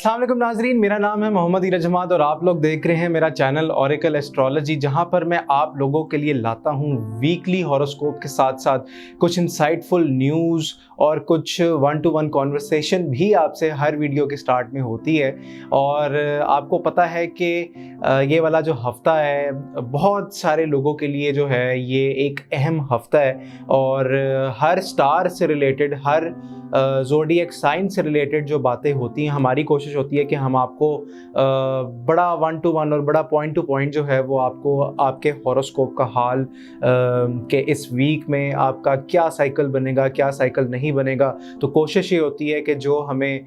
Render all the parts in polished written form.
अस्सलाम वालेकुम नाजरीन, मेरा नाम है मोहम्मद इरज हमाद और आप लोग देख रहे हैं मेरा चैनल ऑरेकल एस्ट्रोलॉजी, जहां पर मैं आप लोगों के लिए लाता हूं वीकली हॉरोस्कोप के साथ साथ कुछ इंसाइटफुल न्यूज़ और कुछ 1-to-1 कॉन्वर्सेशन भी आपसे हर वीडियो के स्टार्ट में होती है। और आपको पता है कि ये वाला जो हफ़्ता है बहुत सारे लोगों के लिए जो है ये एक अहम हफ़्ता है और हर स्टार से रिलेटेड, हर ज़ोडिएक साइन से रिलेटेड जो बातें होती हैं, हमारी कोशिश होती है कि हम आपको बड़ा 1-to-1 और बड़ा पॉइंट टू पॉइंट जो है वो आपको आपके हॉरोस्कोप का हाल के इस वीक में आपका क्या साइकिल बनेगा, क्या साइकिल नहीं बनेगा। तो कोशिश ये होती है कि जो हमें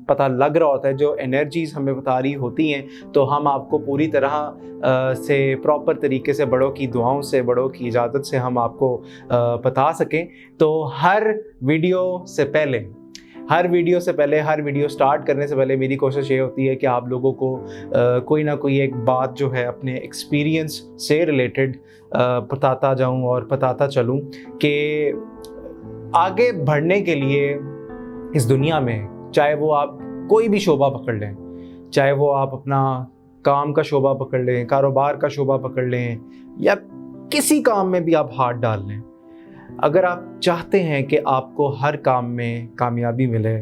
पता लग रहा होता है, जो एनर्जीज़ हमें बता रही होती हैं, तो हम आपको पूरी तरह से प्रॉपर तरीके से बड़ों की दुआओं से, बड़ों की इजाज़त से हम आपको बता सकें। तो हर वीडियो से पहले, हर वीडियो स्टार्ट करने से पहले मेरी कोशिश ये होती है कि आप लोगों को कोई ना कोई एक बात जो है अपने एक्सपीरियंस से रिलेटेड बताता जाऊं और बताता चलूं कि आगे बढ़ने के लिए इस दुनिया में, चाहे वो आप कोई भी शोबा पकड़ लें, चाहे वो आप अपना काम का शोबा पकड़ लें, कारोबार का शोबा पकड़ लें, या किसी काम में भी आप हाथ डाल लें, अगर आप चाहते हैं कि आपको हर काम में कामयाबी मिले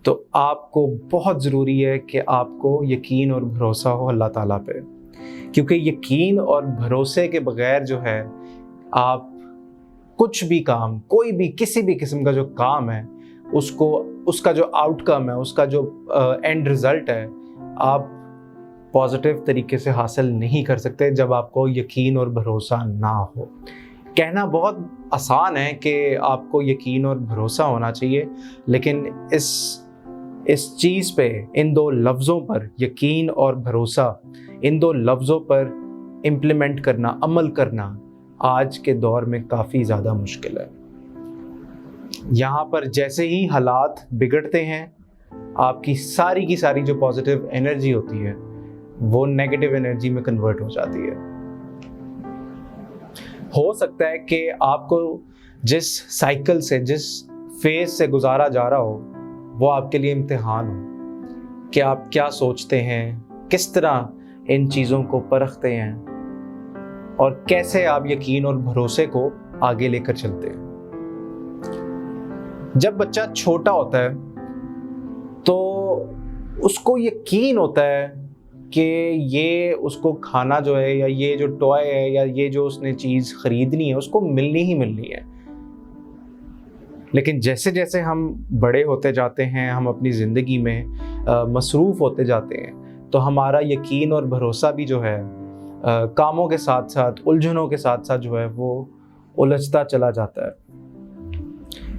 तो आपको बहुत ज़रूरी है कि आपको यकीन और भरोसा हो अल्लाह ताला पे। क्योंकि यकीन और भरोसे के बगैर जो है आप कुछ भी काम, कोई भी किसी भी किस्म का जो काम है, उसका जो आउटकम है, उसका जो एंड रिज़ल्ट है, आप पॉजिटिव तरीके से हासिल नहीं कर सकते जब आपको यकीन और भरोसा ना हो। कहना बहुत आसान है कि आपको यकीन और भरोसा होना चाहिए, लेकिन इस चीज़ पे, इन दो लफ्ज़ों पर, यकीन और भरोसा, इन दो लफ्ज़ों पर इम्प्लीमेंट करना, अमल करना आज के दौर में काफ़ी ज़्यादा मुश्किल है। यहाँ पर जैसे ही हालात बिगड़ते हैं, आपकी सारी की सारी जो पॉजिटिव एनर्जी होती है वो नेगेटिव एनर्जी में कन्वर्ट हो जाती है। हो सकता है कि आपको जिस साइकिल से, जिस फेज से गुजारा जा रहा हो, वो आपके लिए इम्तिहान हो कि आप क्या सोचते हैं, किस तरह इन चीज़ों को परखते हैं और कैसे आप यकीन और भरोसे को आगे लेकर चलते हैं। जब बच्चा छोटा होता है तो उसको यकीन होता है कि ये उसको खाना जो है, या ये जो टॉय है, या ये जो उसने चीज़ ख़रीदनी है, उसको मिलनी ही मिलनी है। लेकिन जैसे जैसे हम बड़े होते जाते हैं, हम अपनी ज़िंदगी में मसरूफ़ होते जाते हैं, तो हमारा यकीन और भरोसा भी जो है कामों के साथ साथ, उलझनों के साथ साथ जो है वो उलझता चला जाता है।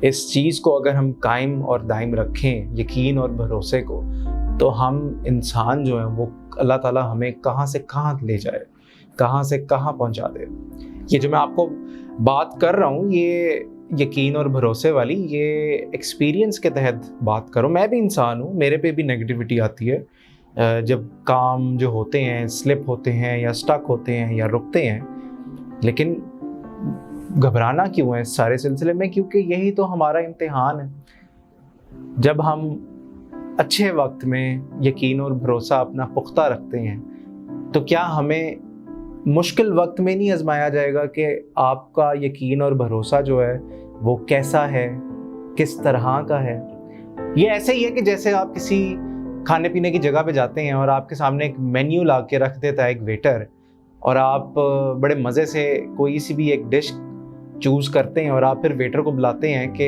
इस चीज़ को अगर हम कायम और दायम रखें, यकीन और भरोसे को, तो हम इंसान जो है वो अल्लाह ताला हमें कहाँ से कहाँ ले जाए, कहाँ से कहाँ पहुँचा दे। ये जो मैं आपको बात कर रहा हूँ, ये यकीन और भरोसे वाली, ये एक्सपीरियंस के तहत बात करूँ। मैं भी इंसान हूँ, मेरे पे भी नेगेटिविटी आती है जब काम जो होते हैं स्लिप होते हैं या स्टक होते हैं या रुकते हैं। लेकिन घबराना क्यों है इस सारे सिलसिले में? क्योंकि यही तो हमारा इम्तिहान है। जब हम अच्छे वक्त में यकीन और भरोसा अपना पुख्ता रखते हैं, तो क्या हमें मुश्किल वक्त में नहीं आजमाया जाएगा कि आपका यकीन और भरोसा जो है वो कैसा है, किस तरह का है? ये ऐसे ही है कि जैसे आप किसी खाने पीने की जगह पे जाते हैं और आपके सामने एक मेन्यू ला के रख देता है एक वेटर, और आप बड़े मज़े से कोई सी भी एक डिश चूज़ करते हैं और आप फिर वेटर को बुलाते हैं कि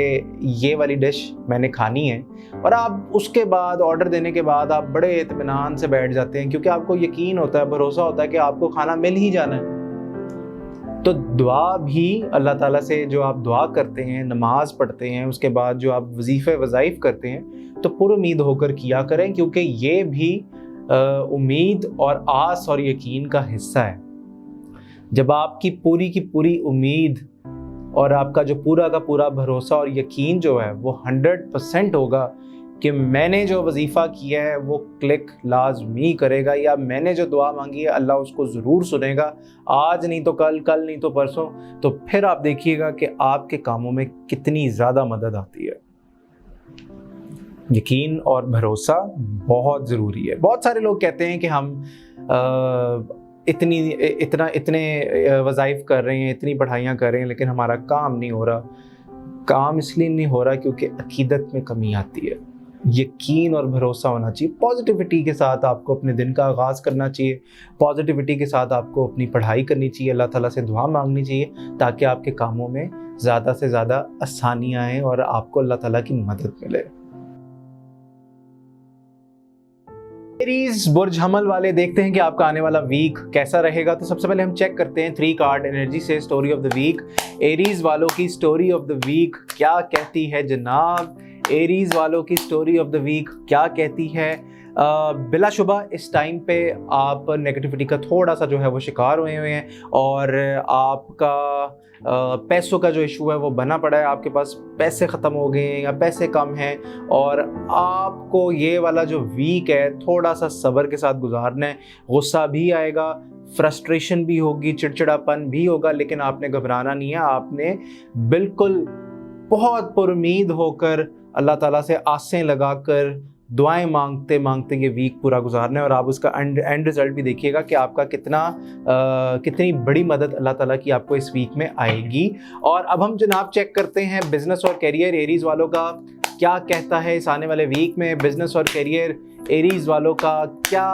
ये वाली डिश मैंने खानी है, और आप उसके बाद ऑर्डर देने के बाद आप बड़े इत्मीनान से बैठ जाते हैं, क्योंकि आपको यकीन होता है, भरोसा होता है कि आपको खाना मिल ही जाना है। तो दुआ भी अल्लाह ताला से जो आप दुआ करते हैं, नमाज पढ़ते हैं, उसके बाद जो आप वजीफ़े वज़ाइफ करते हैं, तो पुरुमीद होकर किया करें, क्योंकि ये भी उम्मीद और आस और यकीन का हिस्सा है। जब आपकी पूरी की पूरी उम्मीद और आपका जो पूरा का पूरा भरोसा और यकीन जो है वो 100% होगा कि मैंने जो वजीफ़ा किया है वो क्लिक लाजमी करेगा, या मैंने जो दुआ मांगी है अल्लाह उसको ज़रूर सुनेगा, आज नहीं तो कल, कल नहीं तो परसों, तो फिर आप देखिएगा कि आपके कामों में कितनी ज़्यादा मदद आती है। यकीन और भरोसा बहुत ज़रूरी है। बहुत सारे लोग कहते हैं कि हम इतने वज़ाइफ कर रहे हैं, इतनी पढ़ाइयाँ कर रहे हैं, लेकिन हमारा काम नहीं हो रहा। काम इसलिए नहीं हो रहा क्योंकि अकीदत में कमी आती है। यकीन और भरोसा होना चाहिए। पॉजिटिविटी के साथ आपको अपने दिन का आगाज़ करना चाहिए। पॉजिटिविटी के साथ आपको अपनी पढ़ाई करनी चाहिए, अल्लाह ताला से दुआ मांगनी चाहिए ताकि आपके कामों में ज़्यादा से ज़्यादा आसानियाँ आएँ और आपको अल्लाह ताला की मदद मिले। एरीज बुर्ज हमल वाले, देखते हैं कि आपका आने वाला वीक कैसा रहेगा। तो सबसे पहले हम चेक करते हैं 3 कार्ड एनर्जी से story of the week. Aries वालों की स्टोरी ऑफ द वीक क्या कहती है जनाब? एरीज वालों की स्टोरी ऑफ द वीक क्या कहती है? बिलाशुबा इस टाइम पे आप नेगेटिविटी का थोड़ा सा जो है वो शिकार हुए हैं और आपका पैसों का जो इशू है वो बना पड़ा है। आपके पास पैसे ख़त्म हो गए हैं या पैसे कम हैं और आपको ये वाला जो वीक है थोड़ा सा सब्र के साथ गुजारना है। गुस्सा भी आएगा, फ्रस्ट्रेशन भी होगी, चिड़चिड़ापन भी होगा, लेकिन आपने घबराना नहीं है। आपने बिल्कुल बहुत पुरुमीद होकर अल्लाह ताला से आसें लगाकर दुआएं मांगते मांगते ये वीक पूरा गुजारना है और आप उसका एंड रिजल्ट भी देखिएगा कि आपका कितनी बड़ी मदद अल्लाह ताला की आपको इस वीक में आएगी। और अब हम जनाब चेक करते हैं बिजनेस और कैरियर एरीज वालों का क्या कहता है इस आने वाले वीक में। बिजनेस और कैरियर एरीज वालों का क्या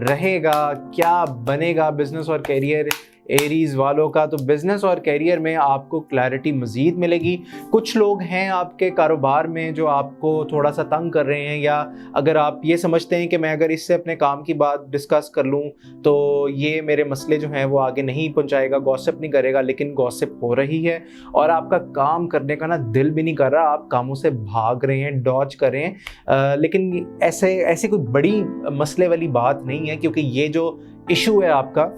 रहेगा, क्या बनेगा बिजनेस और कैरियर एरीज वालों का? तो बिजनेस और कैरियर में आपको क्लैरिटी मज़ीद मिलेगी। कुछ लोग हैं आपके कारोबार में जो आपको थोड़ा सा तंग कर रहे हैं, या अगर आप ये समझते हैं कि मैं अगर इससे अपने काम की बात डिस्कस कर लूँ तो ये मेरे मसले जो हैं वो आगे नहीं पहुँचाएगा, गॉसिप नहीं करेगा, लेकिन गॉसिप हो रही है और आपका काम करने का ना दिल भी नहीं कर रहा, आप कामों से भाग रहे हैं, डॉज कर रहे हैं। लेकिन ऐसे कोई बड़ी मसले वाली बात नहीं है, क्योंकि ये जो इशू है आपका,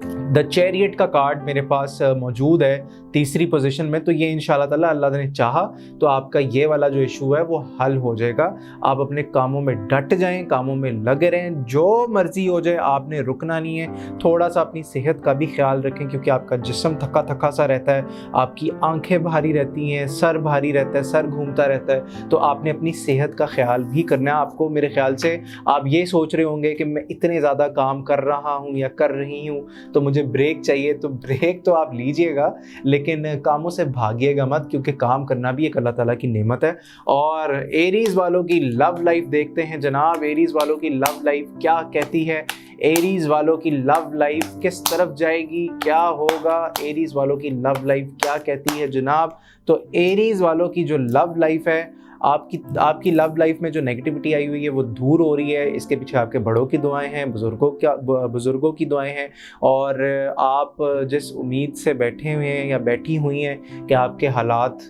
द चैरियट का कार्ड मेरे पास मौजूद है तीसरी पोजीशन में, तो ये इंशाल्लाह ताला अल्लाह ने चाहा तो आपका ये वाला जो इशू है वो हल हो जाएगा। आप अपने कामों में डट जाएं, कामों में लगे रहें, जो मर्जी हो जाए आपने रुकना नहीं है। थोड़ा सा अपनी सेहत का भी ख्याल रखें क्योंकि आपका जिस्म थका थका सा रहता है, आपकी आंखें भारी रहती हैं, सर भारी रहता है, सर घूमता रहता है, तो आपने अपनी सेहत का ख्याल भी करना है। आपको मेरे ख्याल से आप ये सोच रहे होंगे कि मैं इतने ज़्यादा काम कर रहा हूँ या कर रही हूँ तो मुझे ब्रेक चाहिए, तो ब्रेक तो आप लीजिएगा लेकिन कामों से भागिएगा मत, क्योंकि काम करना भी एक अल्लाह ताला की नेमत है। और एरीज वालों की लव लाइफ देखते हैं जनाब। एरीज वालों की लव लाइफ क्या कहती है? एरीज वालों की लव लाइफ किस तरफ जाएगी, क्या होगा? एरीज वालों की लव लाइफ क्या कहती है जनाब? तो एरीज वालों की जो लव लाइफ है, आपकी लव लाइफ में जो नेगेटिविटी आई हुई है वो दूर हो रही है। इसके पीछे आपके बड़ों की दुआएं हैं, बुज़ुर्गों की दुआएं हैं, और आप जिस उम्मीद से बैठे हुए हैं या बैठी हुई हैं कि आपके हालात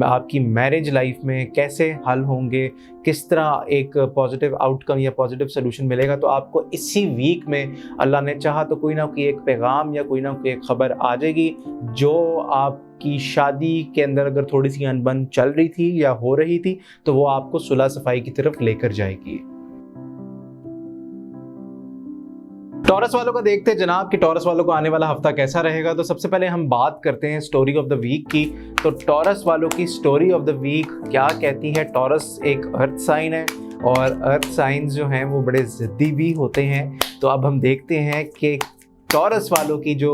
आपकी मैरिज लाइफ में कैसे हल होंगे, किस तरह एक पॉजिटिव आउटकम या पॉजिटिव सोल्यूशन मिलेगा, तो आपको इसी वीक में अल्लाह ने चाहा तो कोई ना कोई एक पैगाम या कोई ना कोई एक ख़बर आ जाएगी जो आपकी शादी के अंदर अगर थोड़ी सी अनबन चल रही थी या हो रही थी तो वो आपको सुलह सफाई की तरफ लेकर जाएगी। टॉरस वालों का देखते हैं जनाब कि टॉरस वालों को आने वाला हफ्ता कैसा रहेगा। तो सबसे पहले हम बात करते हैं स्टोरी ऑफ द वीक की। तो टॉरस वालों की स्टोरी ऑफ द वीक क्या कहती है? टॉरस एक अर्थ साइन है और अर्थ साइंस जो हैं वो बड़े ज़िद्दी भी होते हैं। तो अब हम देखते हैं कि टॉरस वालों की जो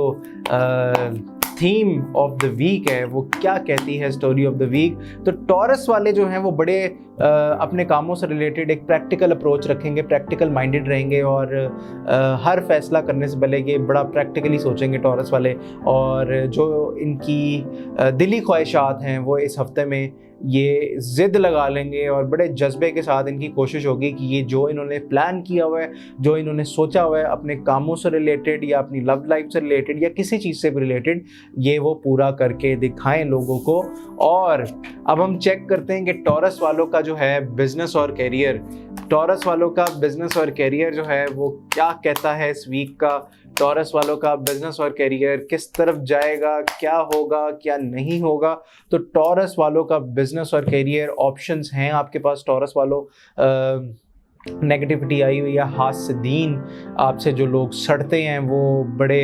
थीम ऑफ द वीक है वो क्या कहती है स्टोरी ऑफ द वीक। तो टॉरस वाले जो हैं वो बड़े अपने कामों से रिलेटेड एक प्रैक्टिकल अप्रोच रखेंगे, प्रैक्टिकल माइंडेड रहेंगे और हर फैसला करने से पहले ये बड़ा प्रैक्टिकली सोचेंगे टॉरस वाले। और जो इनकी दिली ख्वाहिशात हैं वो इस हफ्ते में ये ज़िद लगा लेंगे और बड़े जज्बे के साथ इनकी कोशिश होगी कि ये जो इन्होंने प्लान किया हुआ है, जो इन्होंने सोचा हुआ है अपने कामों से रिलेटेड या अपनी लव लाइफ से रिलेटेड या किसी चीज़ से भी रिलेटेड, ये वो पूरा करके दिखाएं लोगों को। और अब हम चेक करते हैं कि टॉरस वालों का जो है बिजनेस और कैरियर, टॉरस वालों का बिजनेस और कैरियर जो है वो क्या कहता है इस वीक का। टॉरस वालों का बिजनेस और कैरियर किस तरफ जाएगा, क्या होगा, क्या नहीं होगा। तो टॉरस वालों का बिजनेस और कैरियर ऑप्शंस हैं आपके पास। टॉरस वालों नेगेटिविटी आई हुई या हासदीन, आपसे जो लोग सड़ते हैं वो बड़े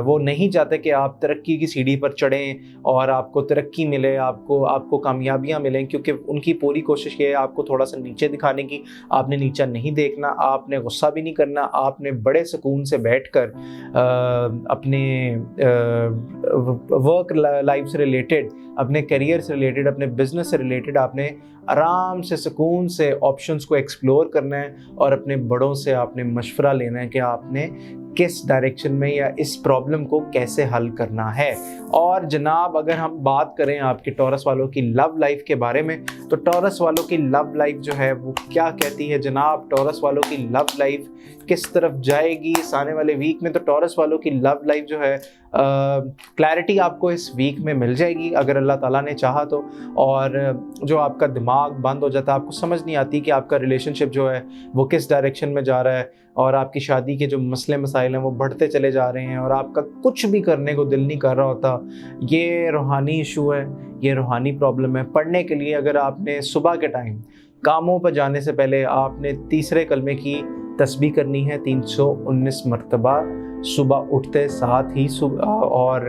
वो نہیں چاہتے کہ آپ ترقی کی سیڑھی پر چڑھیں اور آپ کو ترقی ملے، آپ کو کامیابیاں ملیں، کیونکہ ان کی پوری کوشش یہ ہے آپ کو تھوڑا سا نیچے دکھانے کی۔ آپ نے نیچا نہیں دیکھنا، آپ نے غصہ بھی نہیں کرنا، آپ نے بڑے سکون سے بیٹھ کر اپنے ورک لائف سے ریلیٹڈ، اپنے کیریئر سے ریلیٹڈ، اپنے بزنس سے ریلیٹڈ آپ نے آرام سے سکون سے آپشنز کو ایکسپلور کرنا ہے اور اپنے بڑوں سے آپ نے مشورہ لینا ہے کہ آپ نے کس ڈائریکشن میں یا اس پرابلم کو کیسے حل کرنا ہے۔ اور جناب اگر ہم بات کریں آپ کے ٹورس والوں کی لو لائف کے بارے میں، تو ٹورس والوں کی لو لائف جو ہے وہ کیا کہتی ہے جناب؟ ٹورس والوں کی لو لائف کس طرف جائے گی اس آنے والے ویک میں؟ تو ٹورس والوں کی لو لائف جو ہے کلیئرٹی آپ کو اس ویک میں مل جائے گی اگر اللہ تعالیٰ نے چاہا تو۔ اور جو آپ کا دماغ بند ہو جاتا ہے، آپ کو سمجھ نہیں آتی کہ آپ کا ریلیشن شپ جو ہے وہ کس ڈائریکشن میں جا رہا ہے، اور آپ کی شادی کے جو مسئلے مسائل ہیں وہ بڑھتے چلے جا رہے ہیں اور آپ کا کچھ بھی کرنے کو دل نہیں کر رہا ہوتا، یہ روحانی ایشو ہے، یہ روحانی پرابلم ہے۔ پڑھنے کے لیے اگر آپ نے صبح کے ٹائم کاموں پر جانے سے پہلے آپ نے تیسرے کلمے کی تسبیح کرنی ہے 319 مرتبہ صبح اٹھتے ساتھ ہی، اور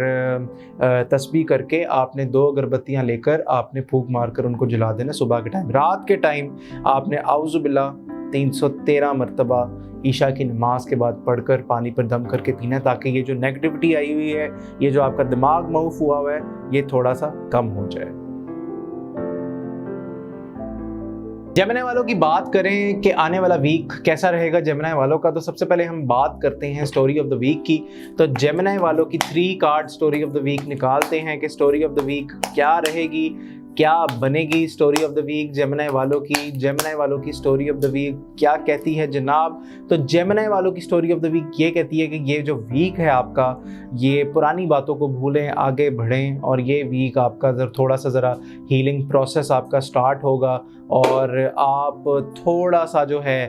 تسبیح کر کے آپ نے 2 اگربتیاں لے کر آپ نے پھونک مار کر ان کو جلا دینا صبح کے ٹائم۔ رات کے ٹائم آپ نے اعوذ باللہ 313 مرتبہ عشاء کی نماز کے بعد پڑھ کر پانی پر دم کر کے پینا، تاکہ یہ جو نیگیٹیوٹی آئی ہوئی ہے، یہ جو آپ کا دماغ معوف ہوا ہوا ہے، یہ تھوڑا سا کم ہو جائے۔ جیمنائی والوں کی بات کریں کہ آنے والا ویک کیسا رہے گا جیمنائی والوں کا، تو سب سے پہلے ہم بات کرتے ہیں سٹوری آف دا ویک کی۔ تو جیمنائی والوں کی 3 card story of the week نکالتے ہیں کہ سٹوری آف دا ویک کیا رہے گی، کیا بنے گی سٹوری آف دا ویک جیمنائی والوں کی۔ جیمنائی والوں کی سٹوری آف دا ویک کیا کہتی ہے جناب؟ تو جیمنائی والوں کی سٹوری آف دا ویک یہ کہتی ہے کہ یہ جو ویک ہے آپ کا، یہ پرانی باتوں کو بھولیں، آگے بڑھیں، اور یہ ویک آپ کا تھوڑا سا ذرا ہیلنگ پروسیس آپ کا سٹارٹ ہوگا، اور آپ تھوڑا سا جو ہے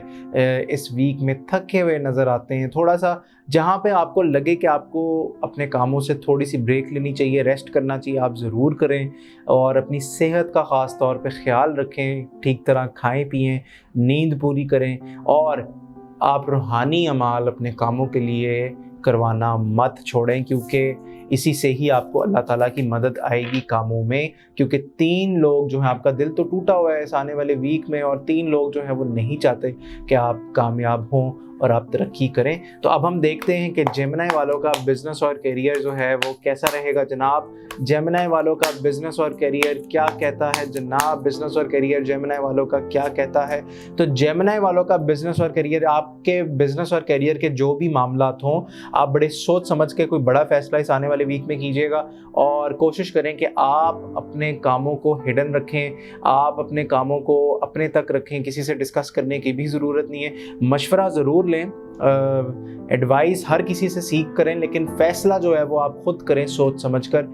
اس ویک میں تھکے ہوئے نظر آتے ہیں۔ تھوڑا سا جہاں پہ آپ کو لگے کہ آپ کو اپنے کاموں سے تھوڑی سی بریک لینی چاہیے، ریسٹ کرنا چاہیے، آپ ضرور کریں، اور اپنی صحت کا خاص طور پہ خیال رکھیں، ٹھیک طرح کھائیں پئیں، نیند پوری کریں، اور آپ روحانی اعمال اپنے کاموں کے لیے کروانا مت چھوڑیں، کیونکہ اسی سے ہی آپ کو اللہ تعالیٰ کی مدد آئے گی کاموں میں۔ کیونکہ 3 لوگ جو ہیں، آپ کا دل تو ٹوٹا ہوا ہے اس آنے والے ویک میں، اور 3 لوگ جو ہیں وہ نہیں چاہتے کہ آپ کامیاب ہوں اور آپ ترقی کریں۔ تو اب ہم دیکھتے ہیں کہ جیمنائی والوں کا بزنس اور کیریئر جو ہے وہ کیسا رہے گا جناب۔ جیمنائی والوں کا بزنس اور کیریئر کیا کہتا ہے جناب؟ بزنس اور کیریئر جیمنائی والوں کا کیا کہتا ہے؟ تو جیمنائی والوں کا بزنس اور کیریئر، آپ کے بزنس اور کیریئر کے جو بھی معاملات ہوں، آپ بڑے سوچ سمجھ کے کوئی بڑا فیصلہ اس آنے والے ویک میں کیجیے گا، اور کوشش کریں کہ آپ اپنے کاموں کو ہڈن رکھیں، آپ اپنے کاموں کو اپنے تک رکھیں، کسی سے ڈسکس کرنے کی بھی ضرورت نہیں ہے۔ مشورہ ضرور لیں، ایڈوائس ہر کسی سے سیکھ کریں، لیکن فیصلہ جو ہے وہ آپ خود کریں سوچ سمجھ کر،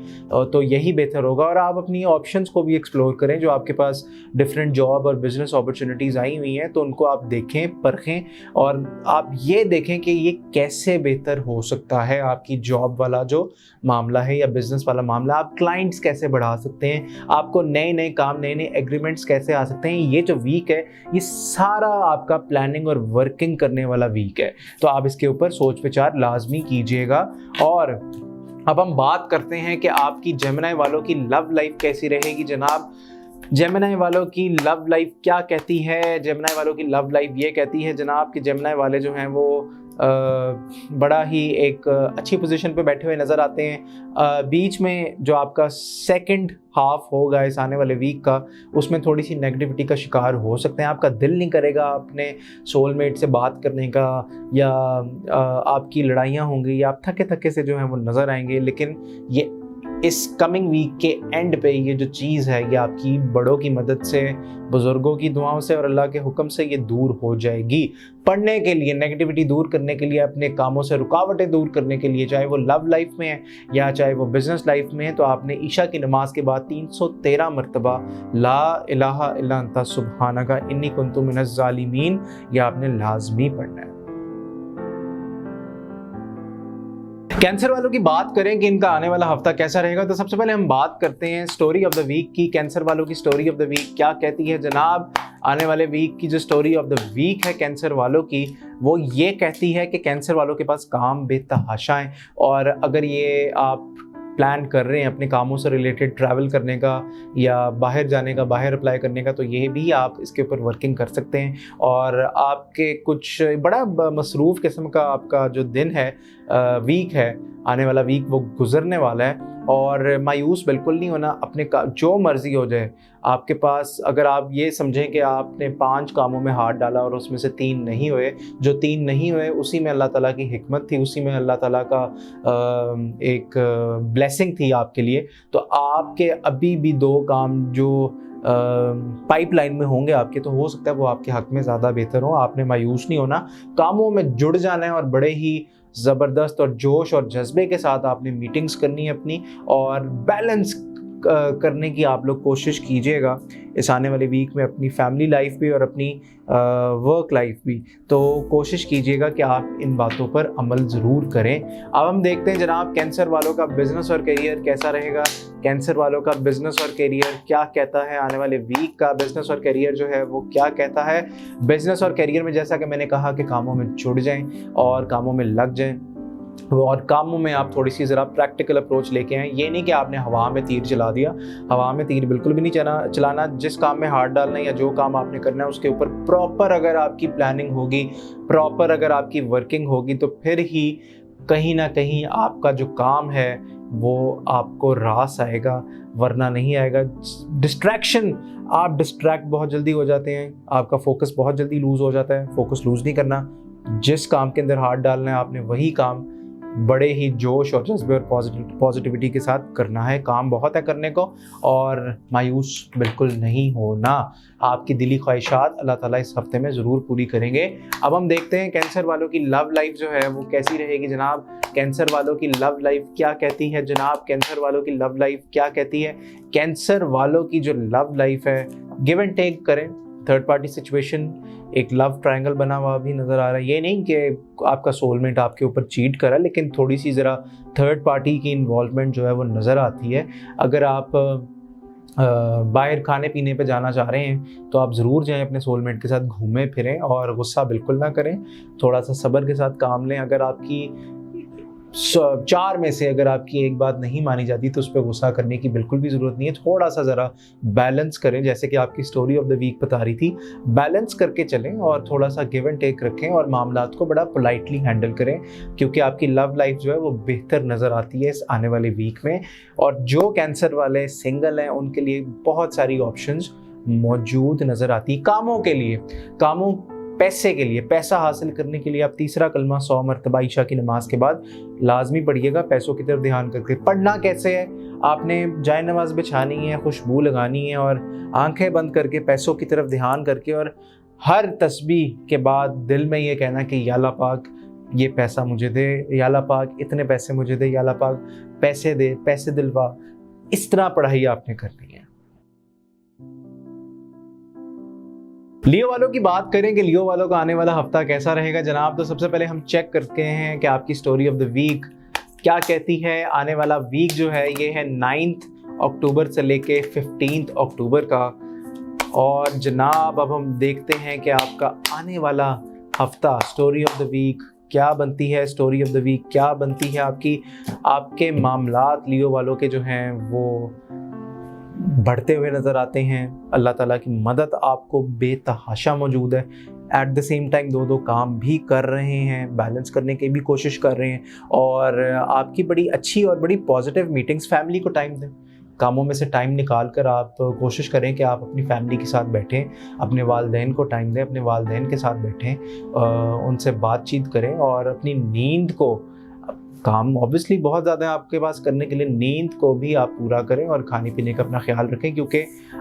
تو یہی بہتر ہوگا۔ اور آپ اپنی آپشنز کو بھی ایکسپلور کریں، جو آپ کے پاس ڈفرینٹ جاب اور بزنس اپرچونیٹیز آئی ہوئی ہیں، تو ان کو آپ دیکھیں، پرکھیں، اور آپ یہ دیکھیں کہ یہ کیسے بہتر ہو سکتا ہے۔ آپ کی جاب والا جو معاملہ ہے یا بزنس والا معاملہ، آپ کلائنٹس کیسے بڑھا سکتے ہیں، آپ کو نئے کام، نئے ایگریمنٹس کیسے آ سکتے ہیں۔ یہ جو ویک ہے، یہ سارا آپ کا پلاننگ اور ورکنگ کرنے والا ویک ہے، تو آپ اس کے اوپر سوچ وچار لازمی کیجیے گا۔ اور اب ہم بات کرتے ہیں کہ آپ کی جیمنائی والوں کی لو لائف کیسی رہے گی جناب۔ جیمنائی والوں کی لو لائف کیا کہتی ہے؟ جیمنائی والوں کی لو لائف یہ کہتی ہے جناب کہ جیمنائی والے جو ہیں وہ بڑا ہی ایک اچھی پوزیشن پہ بیٹھے ہوئے نظر آتے ہیں۔ بیچ میں جو آپ کا سیکنڈ ہاف ہوگا اس آنے والے ویک کا، اس میں تھوڑی سی نیگیٹیوٹی کا شکار ہو سکتے ہیں۔ آپ کا دل نہیں کرے گا اپنے سول میٹ سے بات کرنے کا، یا آپ کی لڑائیاں ہوں گی، یا آپ تھکے تھکے سے جو ہیں وہ نظر آئیں گے، لیکن یہ اس کمنگ ویک کے اینڈ پہ یہ جو چیز ہے، یہ آپ کی بڑوں کی مدد سے، بزرگوں کی دعاؤں سے اور اللہ کے حکم سے یہ دور ہو جائے گی۔ پڑھنے کے لیے، نیگیٹیوٹی دور کرنے کے لیے، اپنے کاموں سے رکاوٹیں دور کرنے کے لیے، چاہے وہ لو لائف میں ہے یا چاہے وہ بزنس لائف میں ہے، تو آپ نے عشاء کی نماز کے بعد 313 مرتبہ لا الہ الا انت سبحانک انی کنت من الظالمین، یہ آپ نے لازمی پڑھنا ہے۔ कैंसर वालों की बात करें कि इनका आने वाला हफ्ता कैसा रहेगा, तो सबसे पहले हम बात करते हैं स्टोरी ऑफ द वीक की। कैंसर वालों की स्टोरी ऑफ द वीक क्या कहती है जनाब? आने वाले वीक की जो स्टोरी ऑफ द वीक है कैंसर वालों की, वो ये कहती है कि कैंसर वालों के पास काम बेतहाशा है, और अगर ये आप प्लान कर रहे हैं अपने कामों से रिलेटेड ट्रैवल करने का या बाहर जाने का, बाहर अप्लाई करने का, तो ये भी आप इसके ऊपर वर्किंग कर सकते हैं। और आपके कुछ बड़ा मसरूफ़ किस्म का आपका जो दिन है, वीक है, आने वाला वीक वो गुजरने वाला है। और मायूस बिल्कुल नहीं होना, अपने का जो मर्ज़ी हो जाए आपके पास। अगर आप ये समझें कि आपने 5 कामों में हाथ डाला और उसमें से 3 नहीं हुए, जो 3 नहीं हुए उसी में अल्लाह ताला की हिकमत थी, उसी में अल्लाह ताला का एक ब्लेसिंग थी आपके लिए। तो आपके अभी भी 2 काम जो पाइपलाइन में होंगे आपके, तो हो सकता है वो आपके हक में ज़्यादा बेहतर हो। आपने मायूस नहीं होना, कामों में जुड़ जाना है और बड़े ही ज़बरदस्त और जोश और जज्बे के साथ आपने मीटिंग्स करनी है अपनी, और बैलेंस करने की आप लोग कोशिश कीजिएगा इस आने वाले वीक में, अपनी फैमिली लाइफ भी और अपनी वर्क लाइफ भी। तो कोशिश कीजिएगा कि आप इन बातों पर अमल ज़रूर करें। अब हम देखते हैं जनाब कैंसर वालों का बिज़नेस और करियर कैसा रहेगा। कैंसर वालों का बिज़नेस और करियर क्या कहता है? आने वाले वीक का बिज़नेस और करियर जो है वो क्या कहता है? बिज़नेस और करियर में जैसा कि मैंने कहा कि कामों में जुड़ जाएं और कामों में लग जाएं, और कामों में आप थोड़ी सी ज़रा प्रैक्टिकल अप्रोच लेके आएँ। ये नहीं कि आपने हवा में तीर चला दिया, हवा में तीर बिल्कुल भी नहीं चलाना। जिस काम में हाथ डालना है या जो काम आपने करना है उसके ऊपर प्रॉपर अगर आपकी प्लानिंग होगी, प्रॉपर अगर आपकी वर्किंग होगी, तो फिर ही कहीं ना कहीं आपका जो काम है वो आपको रास आएगा, वरना नहीं आएगा। डिस्ट्रैक्शन, आप डिस्ट्रैक्ट बहुत जल्दी हो जाते हैं, आपका फोकस बहुत जल्दी लूज़ हो जाता है। फोकस लूज़ नहीं करना, जिस काम के अंदर हाथ डालना है आपने वही काम बड़े ही जोश और जज्बे और पॉजिटिविटी के साथ करना है। काम बहुत है करने को, और मायूस बिल्कुल नहीं होना। आपकी दिली ख्वाहिशात अल्लाह ताला इस हफ्ते में ज़रूर पूरी करेंगे। अब हम देखते हैं कैंसर वालों की लव लाइफ जो है वो कैसी रहेगी जनाब। कैंसर वालों की लव लाइफ क्या कहती है जनाब? कैंसर वालों की लव लाइफ क्या कहती है? कैंसर वालों की जो लव लाइफ है, गिव एंड टेक करें, थर्ड पार्टी सिचुएशन, एक लव ट्रायंगल बना हुआ भी नज़र आ रहा है। ये नहीं कि आपका सोलमेट आपके ऊपर चीट करा, लेकिन थोड़ी सी ज़रा थर्ड पार्टी की इन्वॉल्वमेंट जो है वो नज़र आती है। अगर आप बाहर खाने पीने पे जाना चाह रहे हैं तो आप ज़रूर जाएं, अपने सोलमेट के साथ घूमें फिरें और गुस्सा बिल्कुल ना करें, थोड़ा सा सब्र के साथ काम लें। अगर आपकी 4 में से अगर आपकी एक बात नहीं मानी जाती तो उस पर गुस्सा करने की बिल्कुल भी ज़रूरत नहीं है। थोड़ा सा ज़रा बैलेंस करें, जैसे कि आपकी स्टोरी ऑफ द वीक बता रही थी, बैलेंस करके चलें और थोड़ा सा गिव एंड टेक रखें और मामलात को बड़ा पोलाइटली हैंडल करें, क्योंकि आपकी लव लाइफ जो है वो बेहतर नज़र आती है इस आने वाले वीक में। और जो कैंसर वाले सिंगल हैं उनके लिए बहुत सारी ऑप्शंस मौजूद नज़र आती है। कामों के लिए, कामों पैसे के लिए, पैसा हासिल करने के लिए आप तीसरा कलमा 100 मरतबा ईशा की नमाज के बाद लाजमी पढ़िएगा, पैसों की तरफ ध्यान करके। पढ़ना कैसे है? आपने जाए नमाज बिछानी है, खुशबू लगानी है और आंखें बंद करके पैसों की तरफ ध्यान करके, और हर तस्बीह के बाद दिल में ये कहना कि या अल्लाह पाक ये पैसा मुझे दे, या अल्लाह पाक इतने पैसे मुझे दे, या अल्लाह पाक पैसे दे, पैसे दिलवा। इस तरह पढ़ाई आपने करनी है। लियो वालों की बात करें कि लियो वालों का आने वाला हफ्ता कैसा रहेगा जनाब, तो सबसे पहले हम चेक करते हैं कि आपकी स्टोरी ऑफ द वीक क्या कहती है। आने वाला वीक जो है ये है 9 अक्टूबर से लेके 15 अक्टूबर का। और जनाब अब हम देखते हैं कि आपका आने वाला हफ्ता स्टोरी ऑफ द वीक क्या बनती है। स्टोरी ऑफ द वीक क्या बनती है आपकी? आपके मामलात लियो वालों के जो हैं वो बढ़ते हुए नज़र आते हैं। अल्लाह ताला की मदद आपको बेतहाशा मौजूद है। एट द सेम टाइम 2 काम भी कर रहे हैं, बैलेंस करने की भी कोशिश कर रहे हैं, और आपकी बड़ी अच्छी और बड़ी पॉजिटिव मीटिंग्स। फैमिली को टाइम दें, कामों में से टाइम निकाल कर आप कोशिश करें कि आप अपनी फैमिली के साथ बैठें, अपने वालिदैन को टाइम दें, अपने वालिदैन के साथ बैठें, उनसे बातचीत करें, और अपनी नींद को, काम ऑब्वियसली बहुत ज़्यादा है आपके पास करने के लिए, नींद को भी आप पूरा करें और खाने पीने का अपना ख्याल रखें, क्योंकि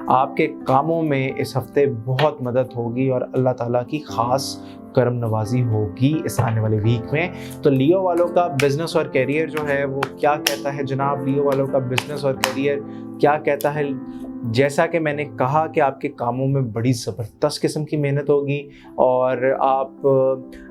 आपके कामों में इस हफ्ते बहुत मदद होगी और अल्लाह ताला की ख़ास करम नवाजी होगी इस आने वाले वीक में। तो लियो वालों का बिज़नेस और कैरियर जो है वो क्या कहता है जनाब? लियो वालों का बिज़नेस और कैरियर क्या कहता है? जैसा कि मैंने कहा कि आपके कामों में बड़ी ज़बरदस्त किस्म की मेहनत होगी और आप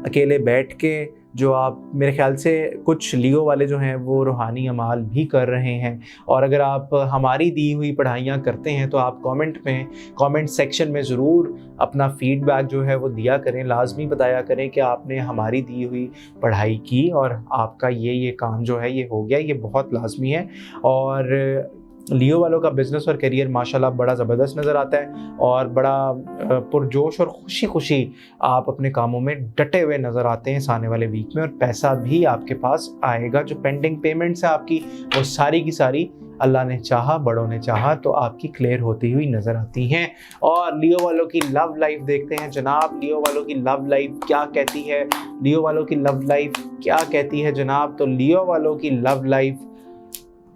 अकेले बैठ के जो आप मेरे ख्याल से कुछ लियो वाले जो हैं वो रूहानी अमाल भी कर रहे हैं। और अगर आप हमारी दी हुई पढ़ाइयाँ करते हैं तो आप कमेंट सेक्शन में ज़रूर अपना फीडबैक जो है वो दिया करें, लाजमी बताया करें कि आपने हमारी दी हुई पढ़ाई की और आपका ये काम जो है ये हो गया, ये बहुत लाजमी है। और लियो वालों का बिज़नेस और करियर माशाल्लाह बड़ा ज़बरदस्त नज़र आता है और बड़ा पुरजोश और खुशी आप अपने कामों में डटे हुए नज़र आते हैं इस आने वाले वीक में, और पैसा भी आपके पास आएगा। जो पेंडिंग पेमेंट्स है आपकी वो सारी की सारी अल्लाह ने चाहा, बड़ों ने चाहा तो आपकी क्लियर होती हुई नज़र आती हैं। और लियो वालों की लव लाइफ देखते हैं जनाब, लियो वालों की लव लाइफ क्या कहती है, लियो वालों की लव लाइफ क्या कहती है जनाब। तो लियो वालों की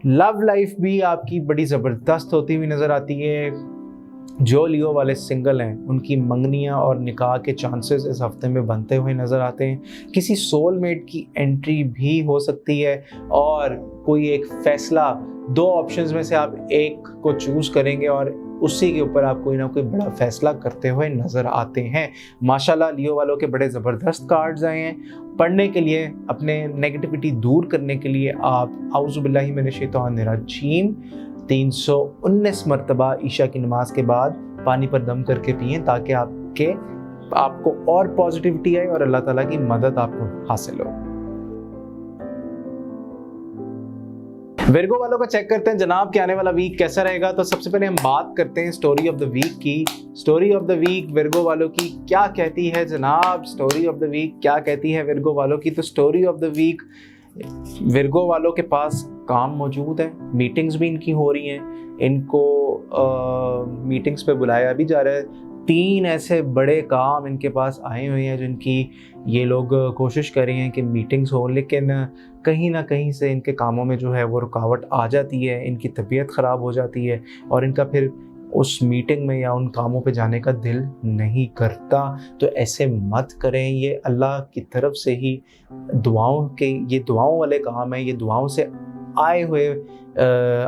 लव लाइफ भी आपकी बड़ी ज़बरदस्त होती हुई नज़र आती है। जो लियो वाले सिंगल हैं उनकी मंगनियां और निकाह के चांसेस इस हफ्ते में बनते हुए नज़र आते हैं। किसी सोलमेट की एंट्री भी हो सकती है और कोई एक फ़ैसला, दो ऑप्शंस में से आप एक को चूज़ करेंगे और उसी के ऊपर आप कोई ना कोई बड़ा फ़ैसला करते हुए नज़र आते हैं। माशाल्लाह लियो वालों के बड़े ज़बरदस्त कार्ड्स आए हैं। पढ़ने के लिए, अपने नेगेटिविटी दूर करने के लिए आप औज़ुबिल्लाहि मिनश शैतानिर्रजीम 319 मरतबा ईशा की नमाज के बाद पानी पर दम करके पिएं ताकि आपको और पॉजिटिविटी आए और अल्लाह ताला की मदद आपको हासिल हो। विर्गो वालों का चेक करते हैं जनाब कि आने वाला वीक कैसा रहेगा। तो सबसे पहले हम बात करते हैं स्टोरी ऑफ द वीक की। Story of the week Virgo वालों की क्या कहती है जनाब, स्टोरी ऑफ द वीक क्या कहती है विर्गो वालों की। तो story of the week, Virgo वालों के पास काम मौजूद है, मीटिंग्स भी इनकी हो रही हैं, इनको मीटिंग्स पे बुलाया भी जा रहा है। 3 ऐसे बड़े काम इनके पास आए हुए हैं जिनकी ये लोग कोशिश कर रहे हैं कि मीटिंग्स हो, लेकिन कहीं ना कहीं से इनके कामों में जो है वो रुकावट आ जाती है, इनकी तबीयत ख़राब हो जाती है और इनका फिर उस मीटिंग में या उन कामों पे जाने का दिल नहीं करता। तो ऐसे मत करें, ये अल्लाह की तरफ से ही ये दुआओं वाले काम है, ये दुआओं से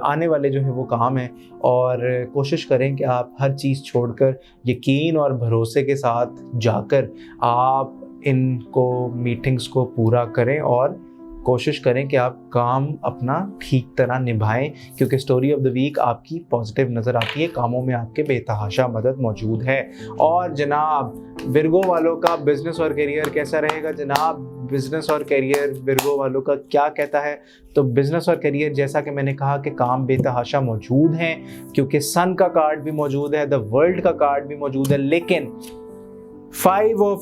आने वाले जो है वो काम है। और कोशिश करें कि आप हर चीज़ छोड़कर यकीन और भरोसे के साथ जाकर आप इनको मीटिंग्स को पूरा करें और कोशिश करें कि आप काम अपना ठीक तरह निभाएं, क्योंकि स्टोरी ऑफ द वीक आपकी पॉजिटिव नज़र आती है, कामों में आपके बेतहाशा मदद मौजूद है। और जनाब विर्गो वालों का बिज़नेस और करियर कैसा रहेगा जनाब। बिज़नेस और करियर विर्गो वालों का क्या कहता है। तो बिज़नेस और करियर जैसा कि मैंने कहा कि काम बेतहाशा मौजूद हैं, क्योंकि सन का कार्ड भी मौजूद है, द वर्ल्ड का कार्ड भी मौजूद है, लेकिन 5 ऑफ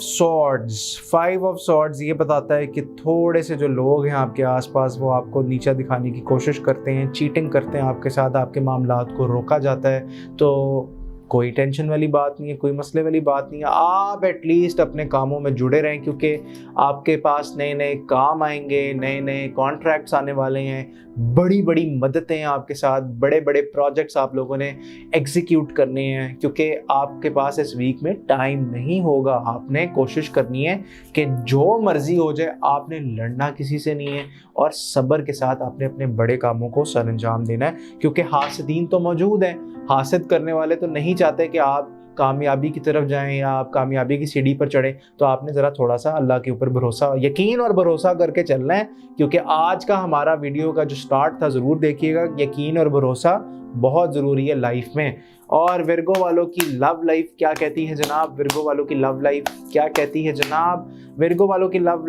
सॉर्ड्स ये बताता है कि थोड़े से जो लोग हैं आपके आसपास वो आपको नीचा दिखाने की कोशिश करते हैं, चीटिंग करते हैं आपके साथ, आपके मामलात को रोका जाता है। तो कोई टेंशन वाली बात नहीं है, कोई मसले वाली बात नहीं है, आप एटलीस्ट अपने कामों में जुड़े रहें, क्योंकि आपके पास नए नए काम आएंगे, नए नए कॉन्ट्रैक्ट्स आने वाले हैं, बड़ी बड़ी मददें आपके साथ, बड़े बड़े प्रोजेक्ट्स आप लोगों ने एग्जीक्यूट करने हैं, क्योंकि आपके पास इस वीक में टाइम नहीं होगा। आपने कोशिश करनी है कि जो मर्जी हो जाए, आपने लड़ना किसी से नहीं है और सब्र के साथ आपने अपने बड़े कामों को सर अंजाम देना है, क्योंकि हासिदीन तो मौजूद हैं, हासिद करने वाले तो नहीं चाहते कि आप कामयाबी की तरफ जाएं या आप कामयाबी की सीढ़ी पर चढ़ें। तो आपने ज़रा थोड़ा सा अल्लाह के ऊपर भरोसा, यकीन और भरोसा करके चलना है, क्योंकि आज का हमारा वीडियो का जो स्टार्ट था ज़रूर देखिएगा। यकीन और भरोसा बहुत ज़रूरी है लाइफ में। और विर्गो वालों की लव लाइफ क्या कहती है जनाब। विर्गो वालों की लव लाइफ क्या कहती है जनाब। विर्गो वालों की लव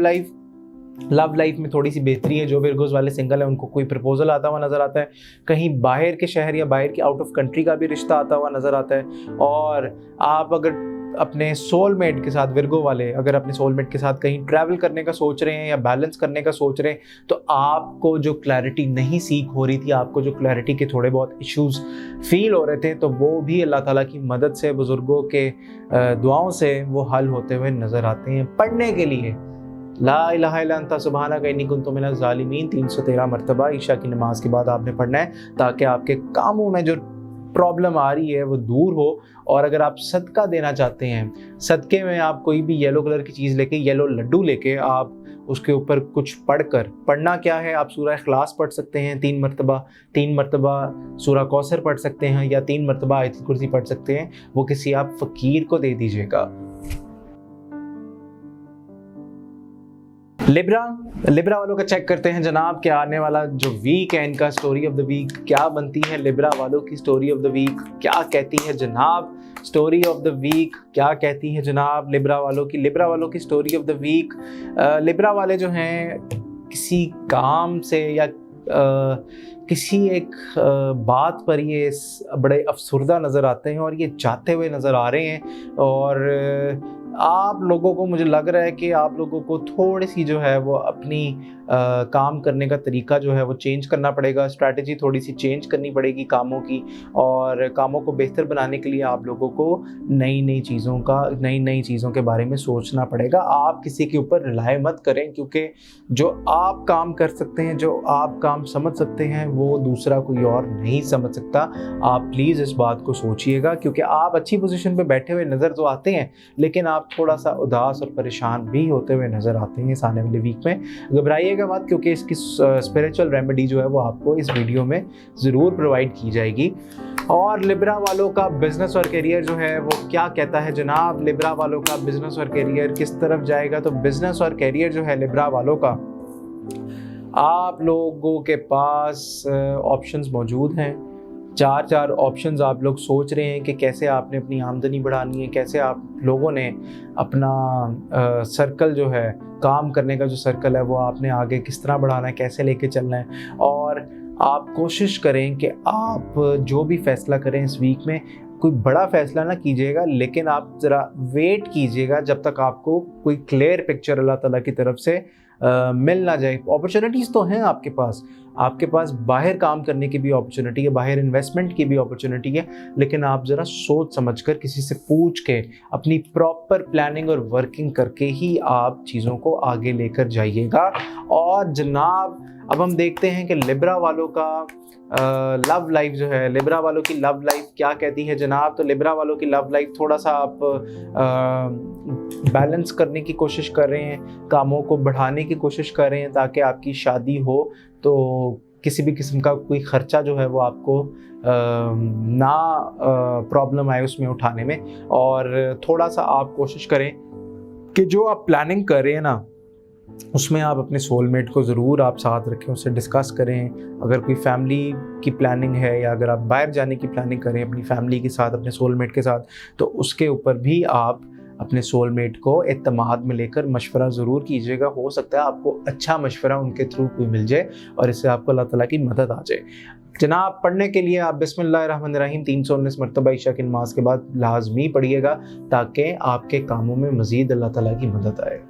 लाइफ में थोड़ी सी बेहतरी है। जो विर्गोस वाले सिंगल हैं उनको कोई प्रपोजल आता हुआ नज़र आता है, कहीं बाहर के शहर या बाहर के आउट ऑफ कंट्री का भी रिश्ता आता हुआ नज़र आता है। और आप अगर अपने सोलमेट के साथ, विर्गो वाले अगर अपने सोलमेट के साथ कहीं ट्रैवल करने का सोच रहे हैं या बैलेंस करने का सोच रहे हैं, तो आपको जो क्लैरिटी नहीं सीख हो रही थी, आपको जो क्लैरिटी के थोड़े बहुत इश्यूज फील हो रहे थे, तो वो भी अल्लाह ताला की मदद से, बुज़ुर्गों के दुआओं से वो हल होते हुए नज़र आते हैं। पढ़ने के लिए ला इलाहा इल्ला अंता सुब्हानका इन्नी कुन्तु मिनज़ ज़ालिमीन 313 मरतबा ईशा की नमाज के बाद आपने पढ़ना है, ताकि आपके कामों में जो प्रॉब्लम आ रही है वो दूर हो। और अगर आप सदका देना चाहते हैं, सदके में आप कोई भी येलो कलर की चीज़ लेके, येलो लड्डू लेके आप उसके ऊपर कुछ पढ़ना क्या है, आप सूरह इखलास पढ़ सकते हैं 3 मरतबा सूरह कौसर पढ़ सकते हैं या 3 मरतबा आयतुल कुर्सी पढ़ सकते हैं। वो किसी आप फ़कीर को दे दीजिएगा। लिब्रा वालों का चेक करते हैं जनाब कि आने वाला जो वीक है इनका स्टोरी ऑफ द वीक क्या बनती है। लिब्रा वालों की स्टोरी ऑफ द वीक क्या कहती है जनाब। स्टोरी ऑफ द वीक क्या कहती है जनाब लिब्रा वालों की story of the week. Libra वाले जो हैं किसी काम से या किसी एक बात पर ये बड़े अफसरदा नज़र आते हैं और ये जाते हुए नज़र आ रहे हैं। और आप लोगों को, मुझे लग रहा है कि आप लोगों को थोड़ी सी जो है वो अपनी काम करने का तरीका जो है वो चेंज करना पड़ेगा। स्ट्रैटेजी थोड़ी सी चेंज करनी पड़ेगी कामों की, और कामों को बेहतर बनाने के लिए आप लोगों को नई नई चीज़ों के बारे में सोचना पड़ेगा। आप किसी के ऊपर रिलाय मत करें, क्योंकि जो आप काम कर सकते हैं, जो आप काम समझ सकते हैं, वो दूसरा कोई और नहीं समझ सकता। आप प्लीज़ इस बात को सोचिएगा, क्योंकि आप अच्छी पोजीशन पे बैठे हुए नज़र तो आते हैं, लेकिन आप थोड़ा सा उदास और परेशान भी होते हुए नज़र आते हैं इस आने वाले वीक में। घबराइएगा मत, क्योंकि इसकी स्पिरिचुअल रेमेडी जो है वो आपको इस वीडियो में ज़रूर प्रोवाइड की जाएगी। और लिब्रा वालों का बिजनेस और करियर जो है वो क्या कहता है जनाब। लिब्रा वालों का बिजनेस और करियर किस तरफ जाएगा। तो बिजनेस और करियर जो है लिब्रा वालों का, आप लोगों के पास ऑप्शंस मौजूद हैं। चार ऑप्शंस आप लोग सोच रहे हैं कि कैसे आपने अपनी आमदनी बढ़ानी है, कैसे आप लोगों ने अपना सर्कल जो है, काम करने का जो सर्कल है, वो आपने आगे किस तरह बढ़ाना है, कैसे लेके चलना है। और आप कोशिश करें कि आप जो भी फैसला करें इस वीक में, कोई बड़ा फैसला ना कीजिएगा, लेकिन आप ज़रा वेट कीजिएगा जब तक आपको कोई क्लियर पिक्चर अल्लाह ताला की तरफ से मिल ना जाए। अपॉर्चुनिटीज़ तो हैं आपके पास बाहर काम करने की भी अपॉर्चुनिटी है, बाहर इन्वेस्टमेंट की भी अपॉर्चुनिटी है, लेकिन आप ज़रा सोच समझकर किसी से पूछ के अपनी प्रॉपर प्लानिंग और वर्किंग करके ही आप चीज़ों को आगे लेकर जाइएगा। और जनाब अब हम देखते हैं कि लिब्रा वालों का लव लाइफ जो है, लिब्रा वालों की लव लाइफ क्या कहती है जनाब। तो लिब्रा वालों की लव लाइफ थोड़ा सा आप बैलेंस करने की कोशिश कर रहे हैं, कामों को बढ़ाने की कोशिश कर रहे हैं, ताकि आपकी शादी हो तो किसी भी किस्म का कोई ख़र्चा जो है वो आपको ना प्रॉब्लम आए उसमें उठाने में। और थोड़ा सा आप कोशिश करें कि जो आप प्लानिंग कर रहे हैं ना, उसमें आप अपने सोलमेट को ज़रूर आप साथ रखें, उससे डिस्कस करें। अगर कोई फैमिली की प्लानिंग है, या अगर आप बाहर जाने की प्लानिंग करें अपनी फैमिली के साथ, अपने सोलमेट के साथ, तो उसके ऊपर भी आप अपने सोलमेट को एतमाद में लेकर मशवरा ज़रूर कीजिएगा। हो सकता है आपको अच्छा मशवरा उनके थ्रू कोई मिल जाए और इससे आपको अल्लाह ताला की मदद आ जाए। जनाब पढ़ने के लिए आप बिस्मिल्लाहिर्रहमानिर्रहीम 319 मरतबा इशा की नमाज के बाद लाजमी पढ़िएगा, ताकि आपके कामों में मज़ीद अल्लाह ताला की मदद आए।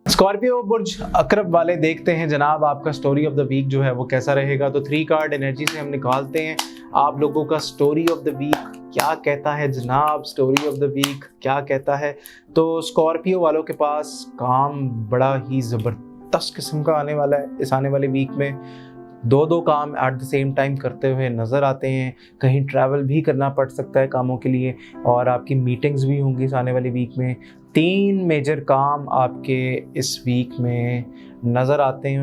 स्कॉर्पियो बुर्ज अकरब वाले देखते हैं जनाब आपका स्टोरी ऑफ द वीक जो है वो कैसा रहेगा। तो 3 कार्ड एनर्जी से हम निकालते हैं आप लोगों का स्टोरी ऑफ द वीक क्या कहता है जनाब। स्टोरी ऑफ द वीक क्या कहता है। तो स्कॉर्पियो वालों के पास काम बड़ा ही ज़बरदस्त किस्म का आने वाला है इस आने वाले वीक में। 2 काम एट द सेम टाइम करते हुए नज़र आते हैं। कहीं ट्रैवल भी करना पड़ सकता है कामों के लिए, और आपकी मीटिंग्स भी होंगी इस आने वाले वीक में। 3 मेजर काम आपके इस वीक में नज़र आते